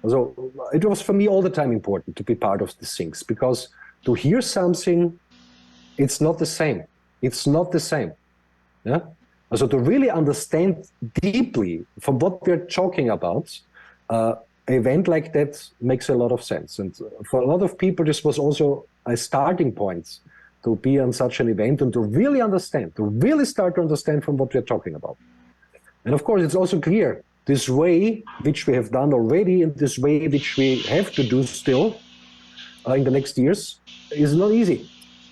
So it was for me all the time important to be part of these things, because to hear something, it's not the same. It's not the same. Yeah. So to really understand deeply from what we're talking about, an event like that makes a lot of sense. And for a lot of people, this was also a starting point to be on such an event and to really understand, to really start to understand from what we're talking about. And of course, it's also clear this way, which we have done already, and this way, which we have to do still in the next years, is not easy.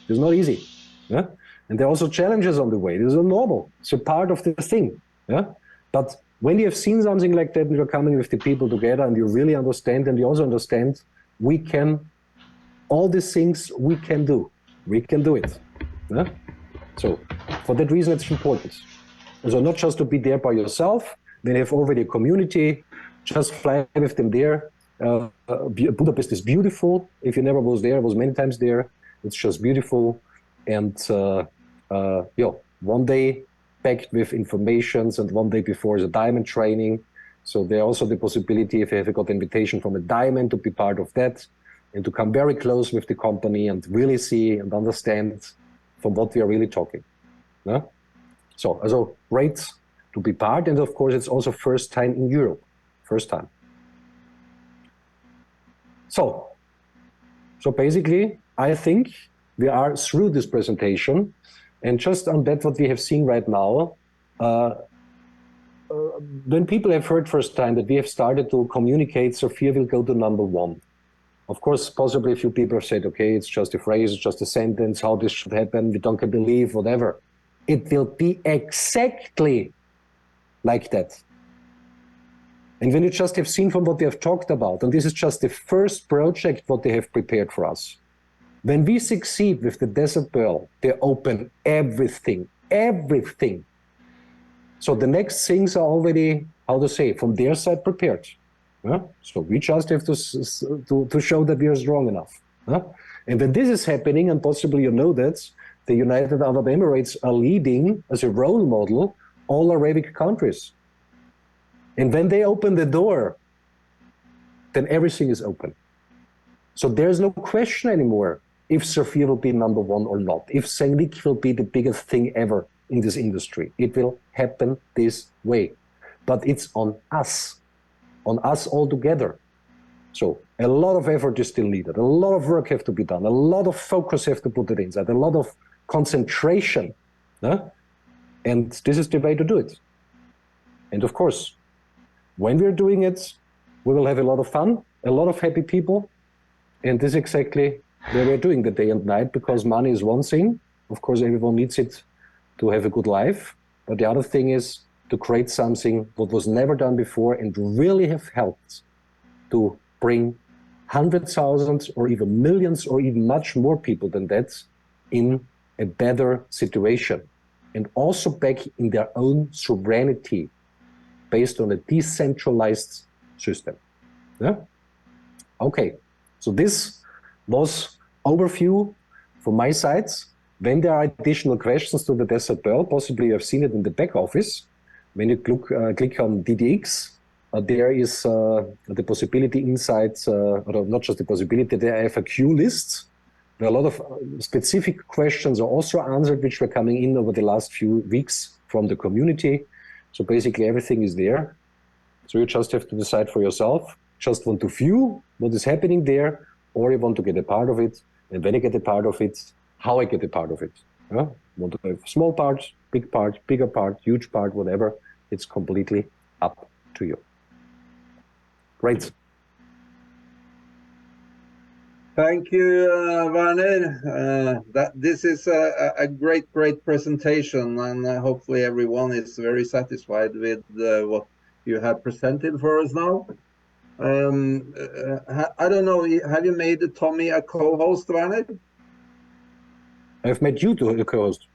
It's not easy. Yeah? And there are also challenges on the way. This is normal. It's a part of the thing. Yeah? But when you have seen something like that and you're coming with the people together and you really understand, and you also understand, we can, all these things we can do. We can do it. Yeah? So for that reason, it's important. So not just to be there by yourself, when you have already a community, just fly with them there. Budapest is beautiful. If you never was there, I was many times there. It's just beautiful. And one day packed with informations, and one day before is a diamond training. So there's also the possibility, if you have got invitation from a diamond, to be part of that and to come very close with the company and really see and understand from what we are really talking. Yeah? So also great to be part, and of course it's also first time in Europe, first time. So basically, I think we are through this presentation, and just on that, what we have seen right now, when people have heard first time that we have started to communicate, Sophia will go to #1. Of course, possibly a few people have said, okay, it's just a phrase, it's just a sentence, how this should happen, we don't believe, whatever. It will be exactly like that. And when you just have seen from what they have talked about, and this is just the first project what they have prepared for us, when we succeed with the Desert Pearl, they open everything, everything. So the next things are already, how to say, from their side prepared. Yeah? So we just have to show that we are strong enough. Yeah? And when this is happening, and possibly you know that, the United Arab Emirates are leading as a role model all Arabic countries. And when they open the door, then everything is open. So there's no question anymore if Sophia will be #1 or not, if Zenic will be the biggest thing ever in this industry. It will happen this way. But it's on us all together. So a lot of effort is still needed. A lot of work have to be done. A lot of focus have to put it inside. A lot of concentration. And this is the way to do it. And of course, when we're doing it, we will have a lot of fun, a lot of happy people. And this is exactly where we're doing the day and night, because money is one thing. Of course, everyone needs it to have a good life. But the other thing is to create something that was never done before and really have helped to bring hundreds, thousands, or even millions, or even much more people than that in a better situation. And also back in their own sovereignty based on a decentralized system. Yeah? Okay, so this was overview from my side. When there are additional questions to the Desert Pearl, possibly you have seen it in the back office. When you click on DDX, there is the possibility inside, or not just the possibility, there are FAQ lists where a lot of specific questions are also answered, which were coming in over the last few weeks from the community. So basically everything is there. So you just have to decide for yourself, just want to view what is happening there, or you want to get a part of it. And when I get a part of it, how I get a part of it. Yeah? Want to have small part, bigger part, huge part, whatever. It's completely up to you. Great. Thank you, Werner. This is a great presentation, and hopefully everyone is very satisfied with what you have presented for us now. I don't know, have you made Tommy a co-host, Werner? I've made you to a co-host.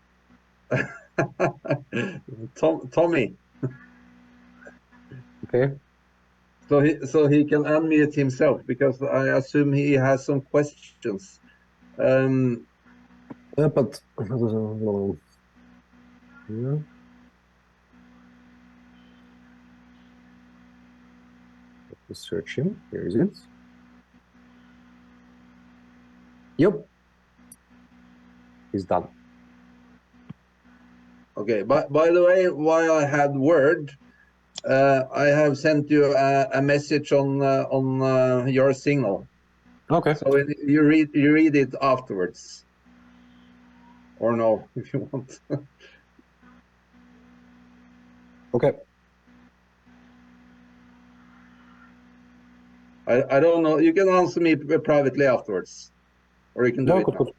Tommy. Okay. So he can unmute himself, because I assume he has some questions. But yeah. Let's search him. Here is it. Yep. He's done. Okay. By the way, while I had word, I have sent you a message on your signal. Okay. So you read it afterwards, or no, if you want. Okay. I don't know. You can answer me privately afterwards, or you can do No, it good, now. good.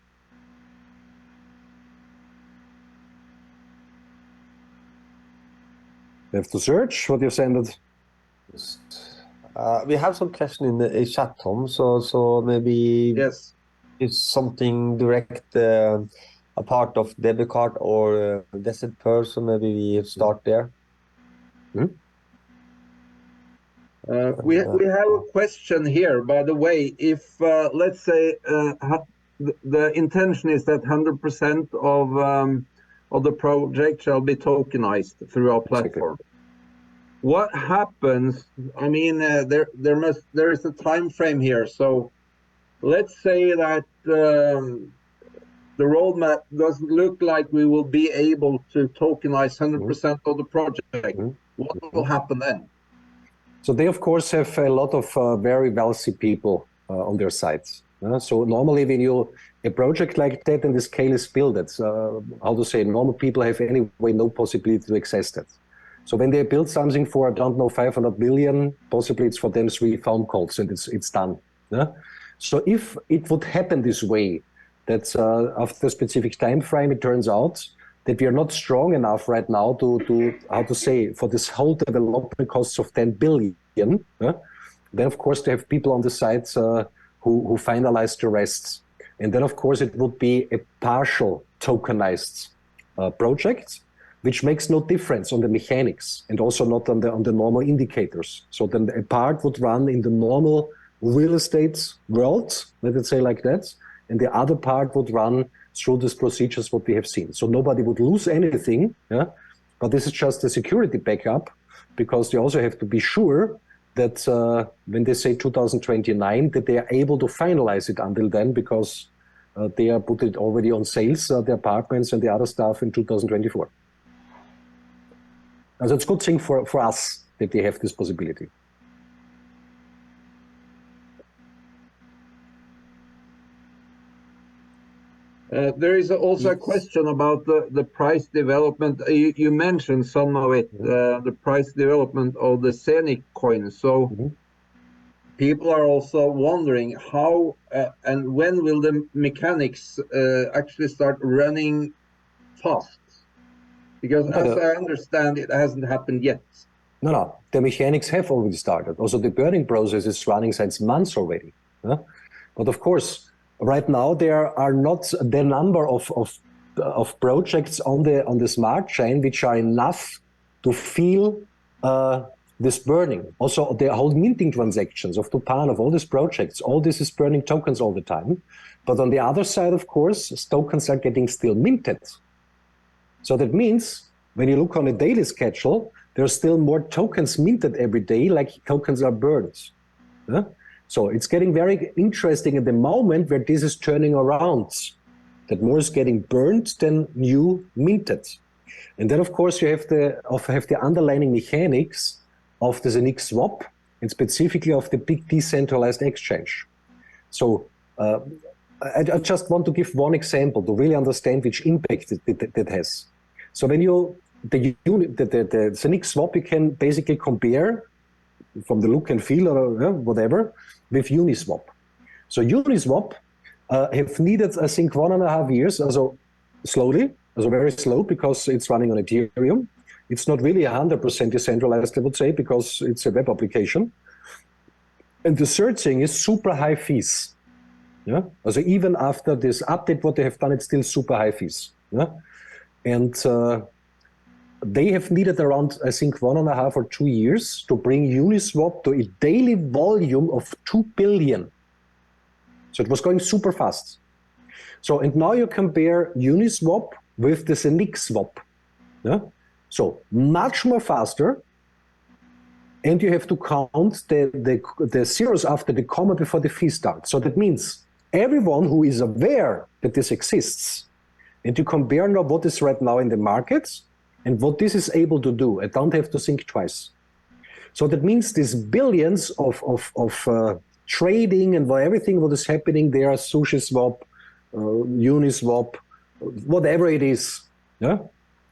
You have to search what you've sent. We have some question in the chat, Tom. So maybe Yes. it's something direct, a part of debit card or Desert Pearl. So maybe we start there. Hmm? We have a question here, by the way. If let's say the intention is that 100% of the project shall be tokenized through our platform. Exactly. What happens? I mean, there is a time frame here. So let's say that the roadmap doesn't look like we will be able to tokenize 100% of the project. What will happen then? So they, of course, have a lot of very wealthy people on their sites. So normally when a project like that and the scale is built, it's, how to say, normal people have anyway no possibility to access that. So when they build something for, I don't know, 500 million, possibly it's for them 3 phone calls and it's done. So if it would happen this way, that after a specific time frame, it turns out that we are not strong enough right now to how to say, for this whole development costs of 10 billion, then of course they have people on the sites who finalize the rest. And then of course it would be a partial tokenized project, which makes no difference on the mechanics and also not on the normal indicators. So then a part would run in the normal real estate world, let us say like that, and the other part would run through these procedures what we have seen. So nobody would lose anything, but this is just a security backup, because they also have to be sure that when they say 2029, that they are able to finalize it until then, because they are put it already on sales, the apartments and the other stuff in 2024. So it's a good thing for us that they have this possibility. There is also a question about the price development. You mentioned some of it, the price development of the Scenic coin. So people are also wondering how and when will the mechanics actually start running fast? Because as I understand, it hasn't happened yet. No, the mechanics have already started. Also, the burning process is running since months already. But of course, right now there are not the number of projects on the smart chain which are enough to feel this burning. Also, the whole minting transactions of Tupan, of all these projects, all this is burning tokens all the time. But on the other side, of course, tokens are getting still minted. So that means when you look on a daily schedule, there are still more tokens minted every day, like tokens are burned. So it's getting very interesting at the moment where this is turning around, that more is getting burned than new minted. And then, of course, you have the underlying mechanics of the Zenix swap, and specifically of the big decentralized exchange. So I just want to give one example to really understand which impact it has. So when the Zenix swap, you can basically compare from the look and feel or whatever with Uniswap. So Uniswap have needed, I think, 1.5 years, also slowly, also very slow, because it's running on Ethereum. It's not really 100% decentralized, I would say, because it's a web application. And the third thing is super high fees. Yeah? Also even after this update, what they have done, it's still super high fees. Yeah? And they have needed around, I think, 1.5 or 2 years to bring Uniswap to a daily volume of 2 billion. So it was going super fast. So, and now you compare Uniswap with the Zenix swap. Yeah? So much more faster, and you have to count the zeros after the comma before the fee starts. So that means everyone who is aware that this exists, and you compare now what is right now in the markets and what this is able to do, I don't have to think twice. So that means these billions of trading and everything what is happening there, SushiSwap, Uniswap, whatever it is. Yeah?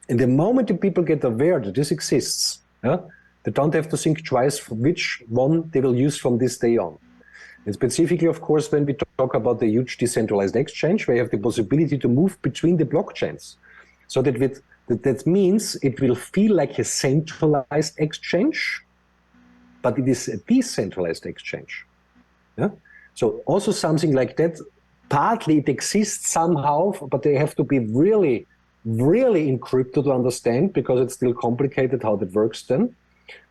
And the moment the people get aware that this exists, yeah, they don't have to think twice which one they will use from this day on. And specifically, of course, when we talk about the huge decentralized exchange, we have the possibility to move between the blockchains. So that means it will feel like a centralized exchange, but it is a decentralized exchange. Yeah? So also something like that, partly it exists somehow, but they have to be really, really encrypted to understand, because it's still complicated how that works then.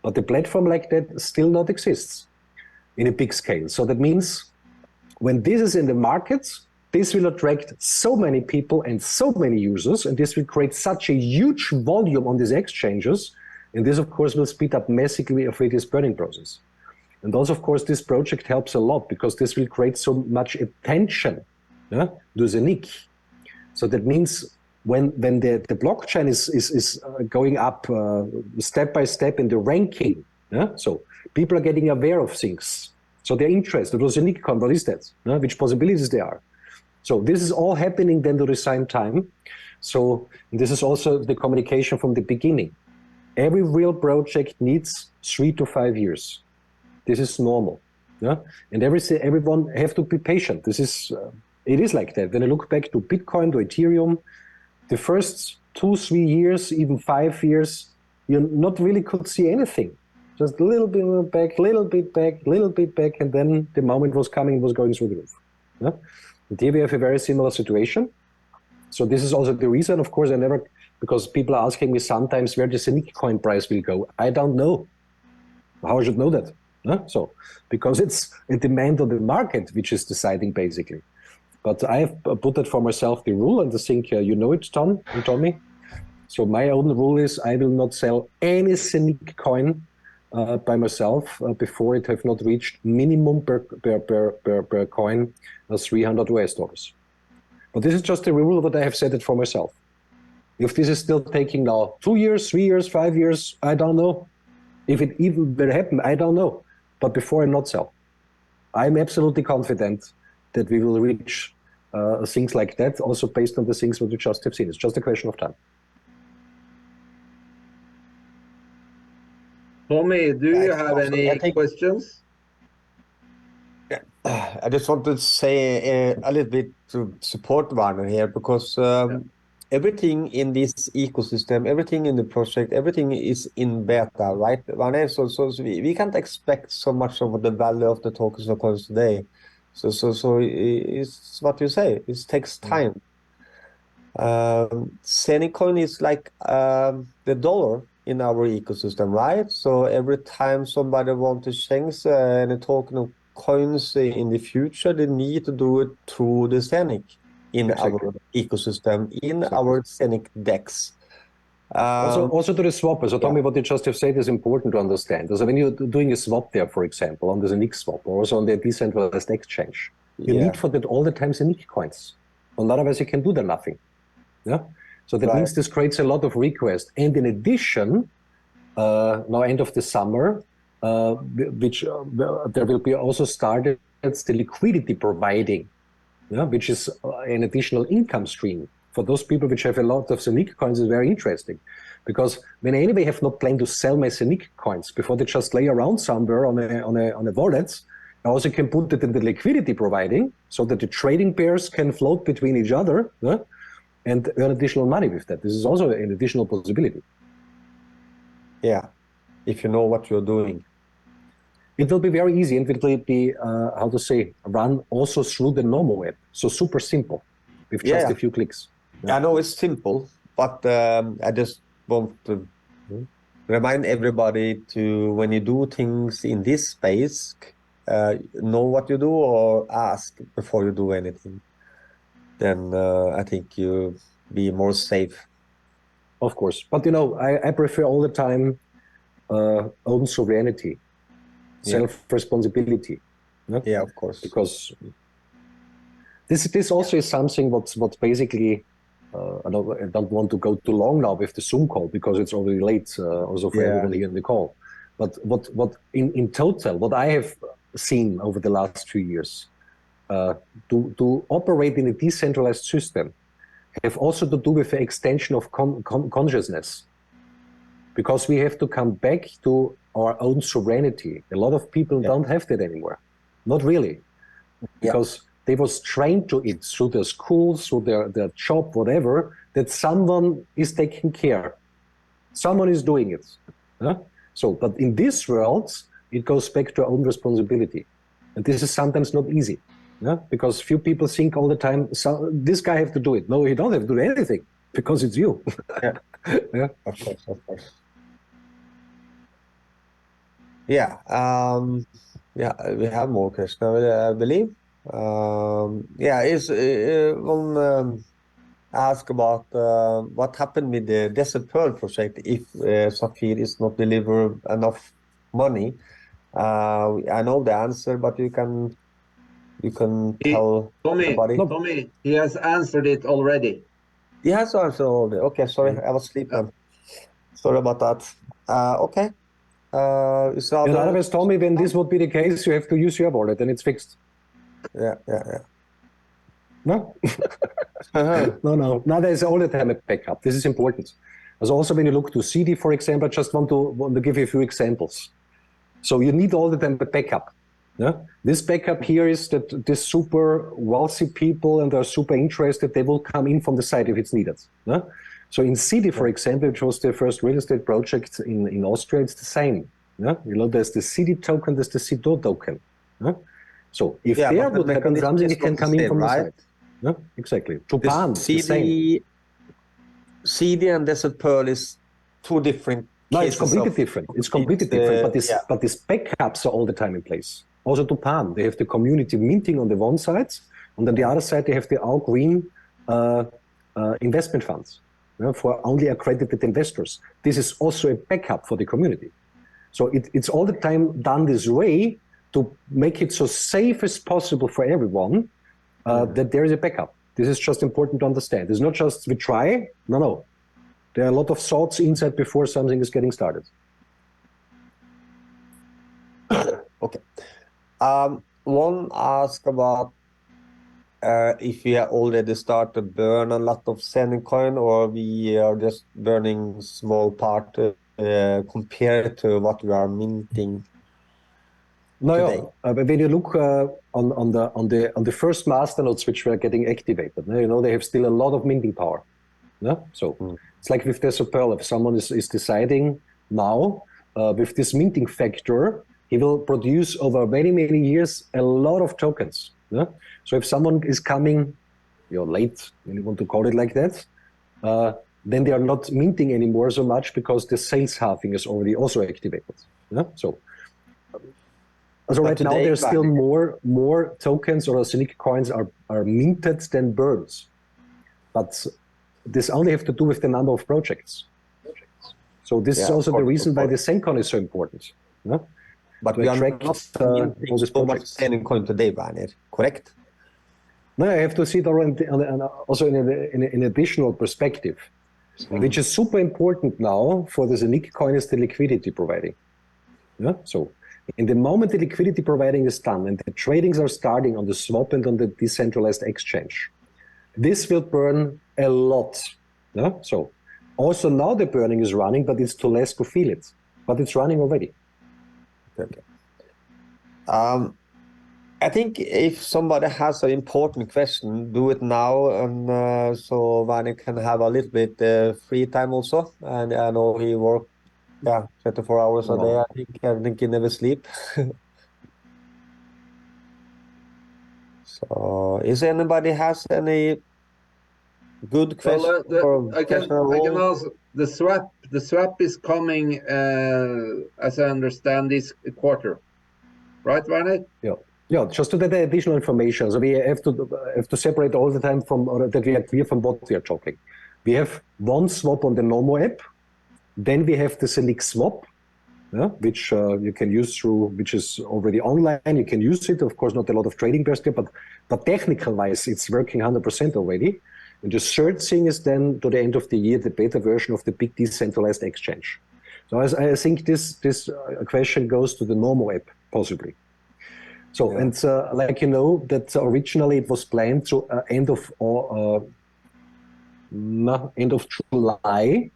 But the platform like that still not exists in a big scale. So that means when this is in the markets, this will attract so many people and so many users, and this will create such a huge volume on these exchanges. And this, of course, will speed up massively of this burning process. And also, of course, this project helps a lot, because this will create so much attention to Zenix. So that means when the blockchain is going up step by step in the ranking, so people are getting aware of things. So they're interested. What is Zenix? What is that? Which possibilities there are? So this is all happening then to the same time. So this is also the communication from the beginning. Every real project needs 3 to 5 years. This is normal. Yeah? And everyone have to be patient. This is, it is like that. When I look back to Bitcoin, to Ethereum, the first 2-3 years, even 5 years, you not really could see anything. Just a little bit back, little bit back, little bit back, and then the moment was coming, it was going through the roof. Yeah? And here we have a very similar situation. So this is also the reason, of course, because people are asking me sometimes where the Zenix coin price will go. I don't know. How I should know that? So, because it's a demand on the market which is deciding basically. But I have put it for myself the rule, and I think you know it, Tom and Tommy. So my own rule is I will not sell any Zenix coin by myself before it have not reached minimum per coin $300. But this is just a rule that I have set it for myself. If this is still taking now 2 years, 3 years, 5 years, I don't know. If it even will happen, I don't know. But before I not sell, I'm absolutely confident that we will reach things like that, also based on the things that we just have seen. It's just a question of time. Tommy, do you have any questions? I just want to say a little bit to support Werner here, because everything in this ecosystem, everything in the project, everything is in beta, right, Werner? So we can't expect so much of the value of the tokens of course today. So it's what you say. It takes time. Coin is like the dollar in our ecosystem, right? So every time somebody want to change any token of coins in the future, they need to do it through the Scenic in Exactly. our ecosystem, in our Scenic DEX. Also to the swapper. So, Tommy, Yeah. what you just have said is important to understand. So, when you're doing a swap there, for example, on the Scenic swap or also on the decentralized exchange, you Yeah. need for that all the time Scenic coins. And otherwise, you can do there nothing. Yeah. So that Right. means this creates a lot of requests. And in addition, now end of the summer, which there will be also started the liquidity providing, yeah, which is an additional income stream for those people which have a lot of Scenic coins. Is very interesting, because when I anyway have not planned to sell my Scenic coins before they just lay around somewhere on a wallet, I also can put it in the liquidity providing so that the trading pairs can float between each other, yeah, and earn additional money with that. This is also an additional possibility. Yeah. If you know what you're doing. It will be very easy, and it will be, how to say, run also through the Nomo app. So super simple, with just a few clicks. Yeah. I know it's simple, but I just want to remind everybody to, when you do things in this space, know what you do or ask before you do anything. Then I think you be more safe. Of course. But, I prefer all the time own sovereignty, self-responsibility. Yeah, of course. Because this also is something what's basically, I don't want to go too long now with the Zoom call because it's already late also for everyone here in the call. But what in total, what I have seen over the last few years, to operate in a decentralized system have also to do with the extension of consciousness, because we have to come back to our own sovereignty. A lot of people don't have that anymore. Not really. Because they was trained to it through their schools, through their job, whatever, that someone is taking care. Someone is doing it. So, but in this world, it goes back to our own responsibility. And this is sometimes not easy. Because few people think all the time, so this guy have to do it. No, he don't have to do anything because it's you. Yeah. Of course. Yeah. We have more questions, I believe. Is one ask about what happened with the Desert Pearl project if Saphir is not deliver enough money. I know the answer, but you can tell everybody. Tommy, he has answered it already. He has answered already. Okay, sorry, I was sleeping. Sorry about that. Okay. Is In other... other words, Tommy, when this would be the case, you have to use your wallet and it's fixed. Yeah. No? No. Now there's all the time a backup. This is important. As also when you look to CD, for example, I just want to give you a few examples. So you need all the time a backup. Yeah? This backup here is that these super wealthy people and they're super interested, they will come in from the side if it's needed. Yeah? So in CD, for example, which was the first real estate project in Austria, it's the same. Yeah? There's the CD token, there's the CDO token. Yeah? So if there would happen something, it can come in from the side. Yeah, exactly. Japan, the same. CD and Desert Pearl is two different cases. No, it's completely different. It's completely different. But these backups are all the time in place. Also Japan, they have the community minting on the one side, and on the other side they have the all green investment funds for only accredited investors. This is also a backup for the community. So it's all the time done this way to make it so safe as possible for everyone. That there is a backup. This is just important to understand. It's not just we try. No. There are a lot of thoughts inside before something is getting started. Okay. One asked about if we are already start to burn a lot of Zen coin, or we are just burning small part compared to what we are minting. No, today? but when you look on the first masternodes which were getting activated, they have still a lot of minting power. So it's like with the Pearl, if someone is deciding now with this minting factor, he will produce over many, many years a lot of tokens. So if someone is coming late, when you want to call it like that, then they are not minting anymore so much because the sales halving is already also activated. So right now there's still more tokens or Scenic coins are minted than burns. But this only have to do with the number of projects. So this is also the reason why the Sencon is so important. But we are not minting so much Sencon today, Werner, correct? No, I have to see it also in an additional perspective, which is super important now for the Scenic coin is the liquidity providing. So in the moment the liquidity providing is done and the tradings are starting on the swap and on the decentralized exchange, this will burn a lot. So also now the burning is running, but it's too less to feel it. But it's running already. Okay. I think if somebody has an important question, do it now, and so Werner can have a little bit free time also. And I know he works 24 hours a day. I think he never sleep. So, is anybody has any good question? I can ask the swap is coming as I understand this quarter, right, Werner? Yeah, just to get the additional information. So we have to separate all the time that we are clear from what we are talking. We have one swap on the Nomo app, then we have the Scenic swap, which you can use which is already online. You can use it, of course, not a lot of trading per step, but technical wise, it's working 100% already. And the third thing is then to the end of the year, the beta version of the big decentralized exchange. So I think this question goes to the Nomo app, possibly. So, and like that originally it was planned to end of July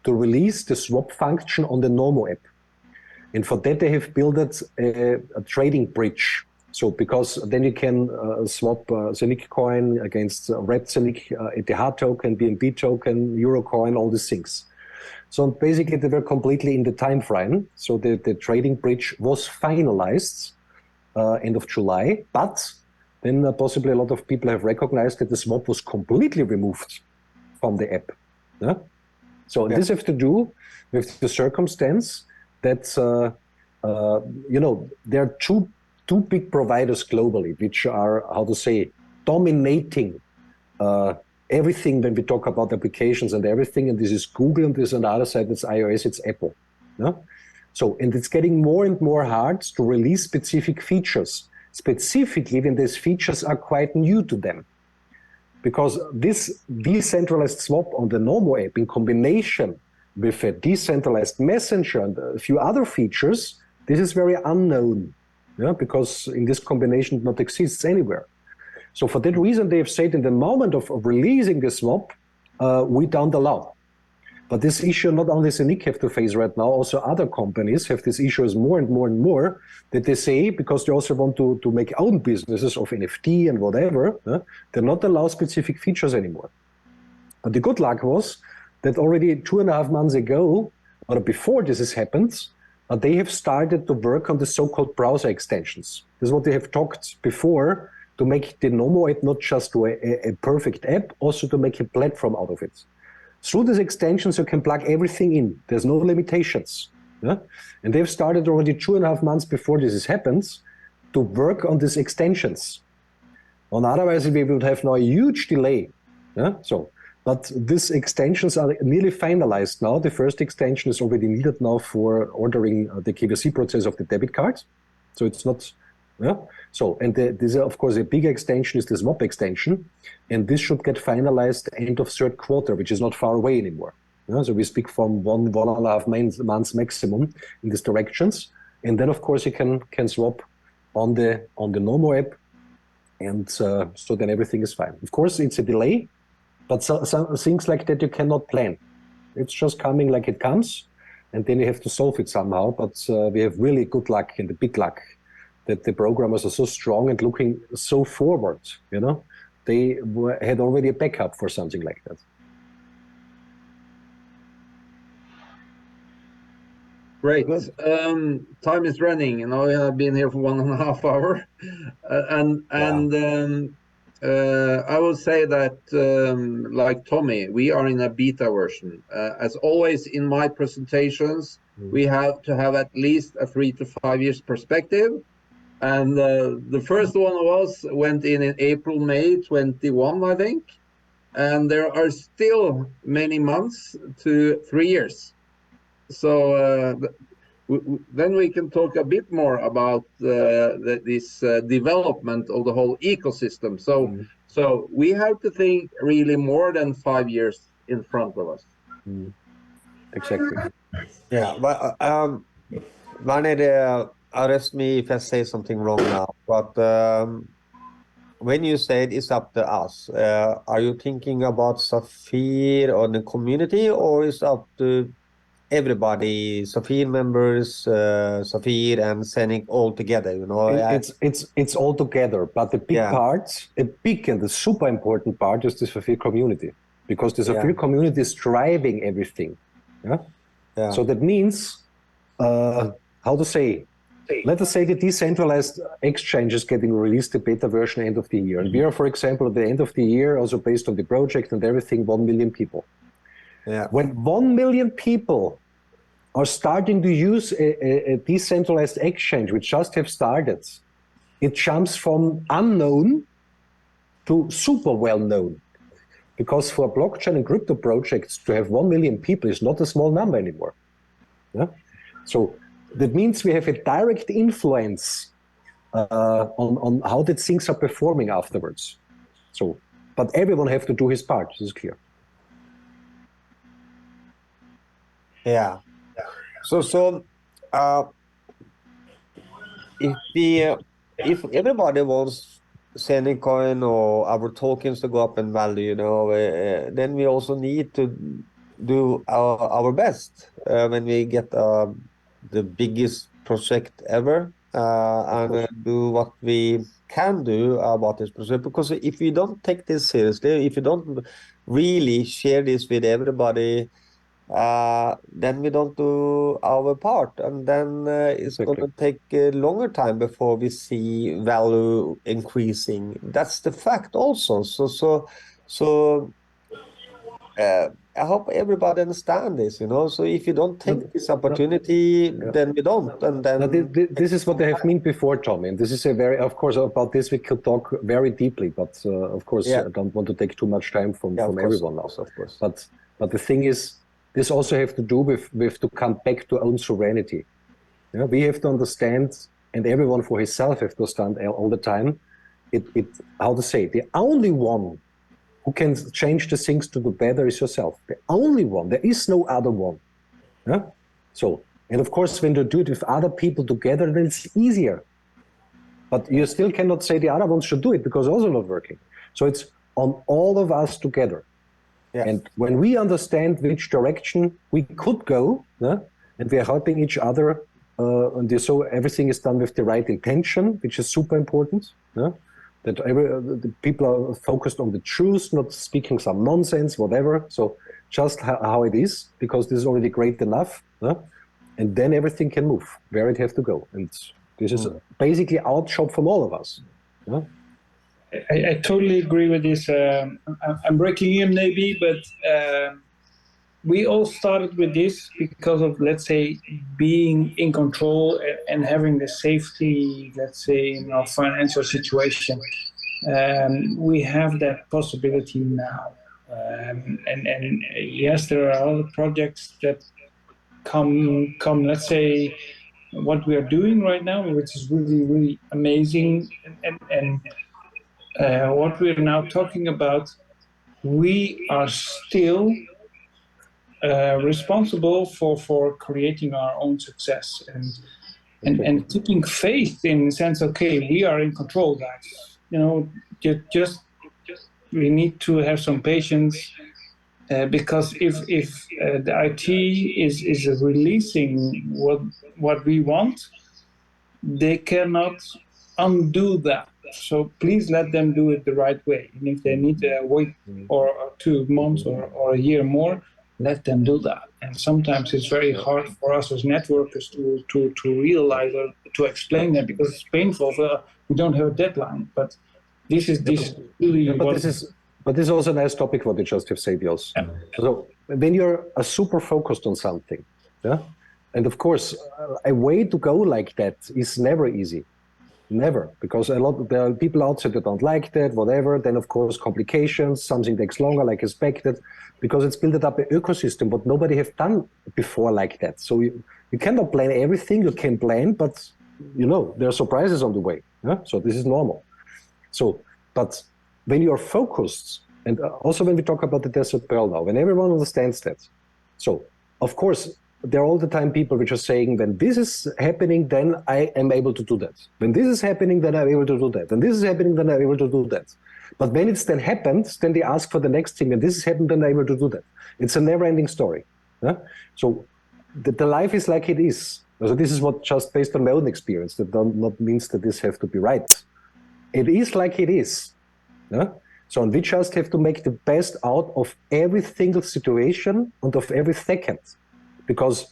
to release the swap function on the Nomo app. And for that they have built a trading bridge. So because then you can swap Scenic coin against Red Scenic, ETH token, BNB token, Euro coin, all these things. So basically they were completely in the time frame. So the trading bridge was finalized end of July, but then possibly a lot of people have recognized that the swap was completely removed from the app. So this has to do with the circumstance that there are two big providers globally, which are, dominating everything when we talk about applications and everything. And this is Google, and this on the other side, it's iOS, it's Apple. So, and it's getting more and more hard to release specific features, specifically when these features are quite new to them. Because this decentralized swap on the Nomo app in combination with a decentralized messenger and a few other features, this is very unknown, because in this combination it not exists anywhere. So for that reason, they have said in the moment of releasing the swap, we don't allow. But this issue, not only Scenic have to face right now, also other companies have these issues more and more and more, that they say, because they also want to make own businesses of NFT and whatever, they're not allowed specific features anymore. But the good luck was that already 2.5 months ago, or before this has happened, they have started to work on the so-called browser extensions. This is what they have talked before, to make the Nomo app not just a perfect app, also to make a platform out of it. Through these extensions, you can plug everything in. There's no limitations. And they've started already 2.5 months before this happens to work on these extensions. And otherwise, we would have now a huge delay. But these extensions are nearly finalized now. The first extension is already needed now for ordering the KYC process of the debit card. So it's not... So, and this, of course, a big extension is the swap extension, and this should get finalized end of third quarter, which is not far away anymore. So we speak from 1.5 months maximum in these directions, and then of course you can swap on the Nomo app, and so then everything is fine. Of course, it's a delay, but some things like that you cannot plan. It's just coming like it comes, and then you have to solve it somehow. But we have really good luck and the big luck that the programmers are so strong and looking so forward, you know, they had already a backup for something like that. Great. Time is running, and I have been here for 1.5 hours, I will say that, like Tommy, we are in a beta version. As always in my presentations, we have to have at least a 3 to 5 years perspective. And the first one of us went in April, May 21, I think. And there are still many months to 3 years. So then we can talk a bit more about this development of the whole ecosystem. So we have to think really more than 5 years in front of us. Exactly. Yeah, but Werner, arrest me if I say something wrong now, but when you said it's up to us, are you thinking about Saphir or the community, or is up to everybody, Saphir members, Saphir and Scenic all together? You know, it's all together, but the big part, a big and the super important part is the Saphir community, because the Saphir community is driving everything. Yeah. So that means, how to say? Let us say the decentralized exchange is getting released, the beta version end of the year. And we are, for example, at the end of the year, also based on the project and everything, 1 million people. Yeah. When 1 million people are starting to use a decentralized exchange, which just have started, it jumps from unknown to super well known. Because for blockchain and crypto projects, to have 1 million people is not a small number anymore. Yeah? So that means we have a direct influence on how the things are performing afterwards. So, but everyone have to do his part. This is clear. Yeah. So if everybody wants Scenic coin or our tokens to go up in value, you know, then we also need to do our best when we get the biggest project ever, and do what we can do about this project. Because if we don't take this seriously, if you don't really share this with everybody, then we don't do our part, and then it's going to take a longer time before we see value increasing. That's the fact also. So I hope everybody understand this, you know. So if you don't take this opportunity, then we don't. And then this is what I have meant before, Tommy. And this is a very, of course, about this we could talk very deeply. But of course, I don't want to take too much time from everyone now. Of course. But the thing is, this also have to do with to come back to own sovereignty. Yeah, we have to understand, and everyone for himself have to understand all the time. How to say, the only one who can change the things to the better is yourself. The only one. There is no other one. Yeah? So, and of course, when you do it with other people together, then it's easier. But you still cannot say the other ones should do it, because it's also not working. So it's on all of us together. Yes. And when we understand which direction we could go, and we are helping each other, and so everything is done with the right intention, which is super important. That the people are focused on the truth, not speaking some nonsense, whatever. So just how it is, because this is already great enough. And then everything can move where it has to go. And this is basically our job from all of us. I totally agree with this. I'm breaking in maybe, but we all started with this because of, let's say, being in control and having the safety, let's say, in our financial situation. We have that possibility now. And yes, there are other projects that come, let's say, what we are doing right now, which is really, really amazing. And what we're now talking about, we are still responsible for creating our own success and keeping faith in the sense, okay, we are in control, guys. You know, just we need to have some patience, because if the IT is releasing what we want, they cannot undo that. So please let them do it the right way. And if they need to wait or 2 months or a year more, let them do that. And sometimes it's very hard for us as networkers to realize or to explain that because it's painful. We don't have a deadline, but this is really Yeah, but this is also a nice topic what you just have said, Jos. Yeah. So when you're super focused on something, yeah, and of course a way to go like that is never easy. Never, because there are people outside that don't like that, whatever. Then, of course, complications, something takes longer, like expected, because it's built up an ecosystem, what nobody have done before like that. So you cannot plan everything. You can plan, but there are surprises on the way. Yeah? So this is normal. So, but when you are focused, and also when we talk about the Desert Pearl now, when everyone understands that, so of course. There are all the time people which are saying, when this is happening, then I am able to do that. When this is happening, then I'm able to do that. When this is happening, then I'm able to do that. But when it's then happened, then they ask for the next thing. When this has happened, then I'm able to do that. It's a never-ending story. Yeah? So the life is like it is. So this is what just based on my own experience. That does not means that this have to be right. It is like it is. Yeah? So and we just have to make the best out of every single situation and of every second. Because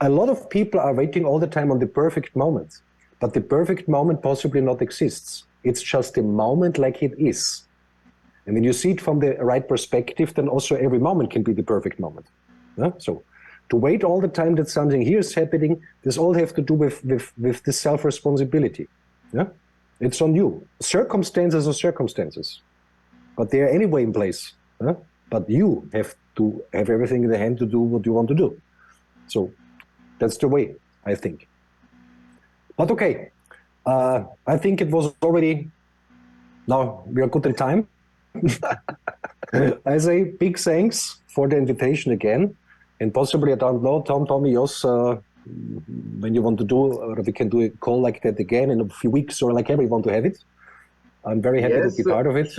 a lot of people are waiting all the time on the perfect moment, but the perfect moment possibly not exists. It's just a moment like it is. And when you see it from the right perspective, then also every moment can be the perfect moment. Yeah? So to wait all the time that something here is happening, this all have to do with the self-responsibility. Yeah? It's on you. Circumstances are circumstances, but they are anyway in place. Yeah? But you have to have everything in the hand to do what you want to do. So that's the way, I think. But okay, I think it was already, now we are good in time. I say big thanks for the invitation again. And possibly, I don't know, Tommy, Jos, when you want to do, or we can do a call like that again in a few weeks or like ever you want to have it. I'm very happy to be part of it.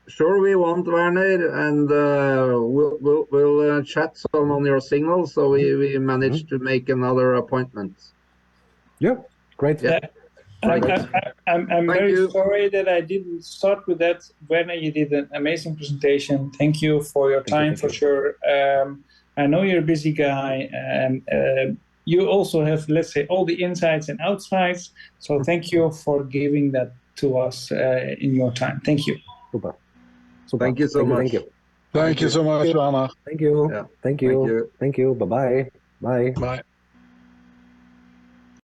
Sure we want, Werner, and we'll chat some on your signal so we manage to make another appointment. Yeah, great. Yeah. I'm very sorry that I didn't start with that. Werner, you did an amazing presentation. Thank you for your time, for sure. I know you're a busy guy, and you also have, let's say, all the insights and outsides. So thank you for giving that to us in your time. Thank you. Super. Thank you so much. Thank you. Thank you so much, Werner. Thank you. Yeah. Thank you. Thank you. Bye-bye. Bye. Bye.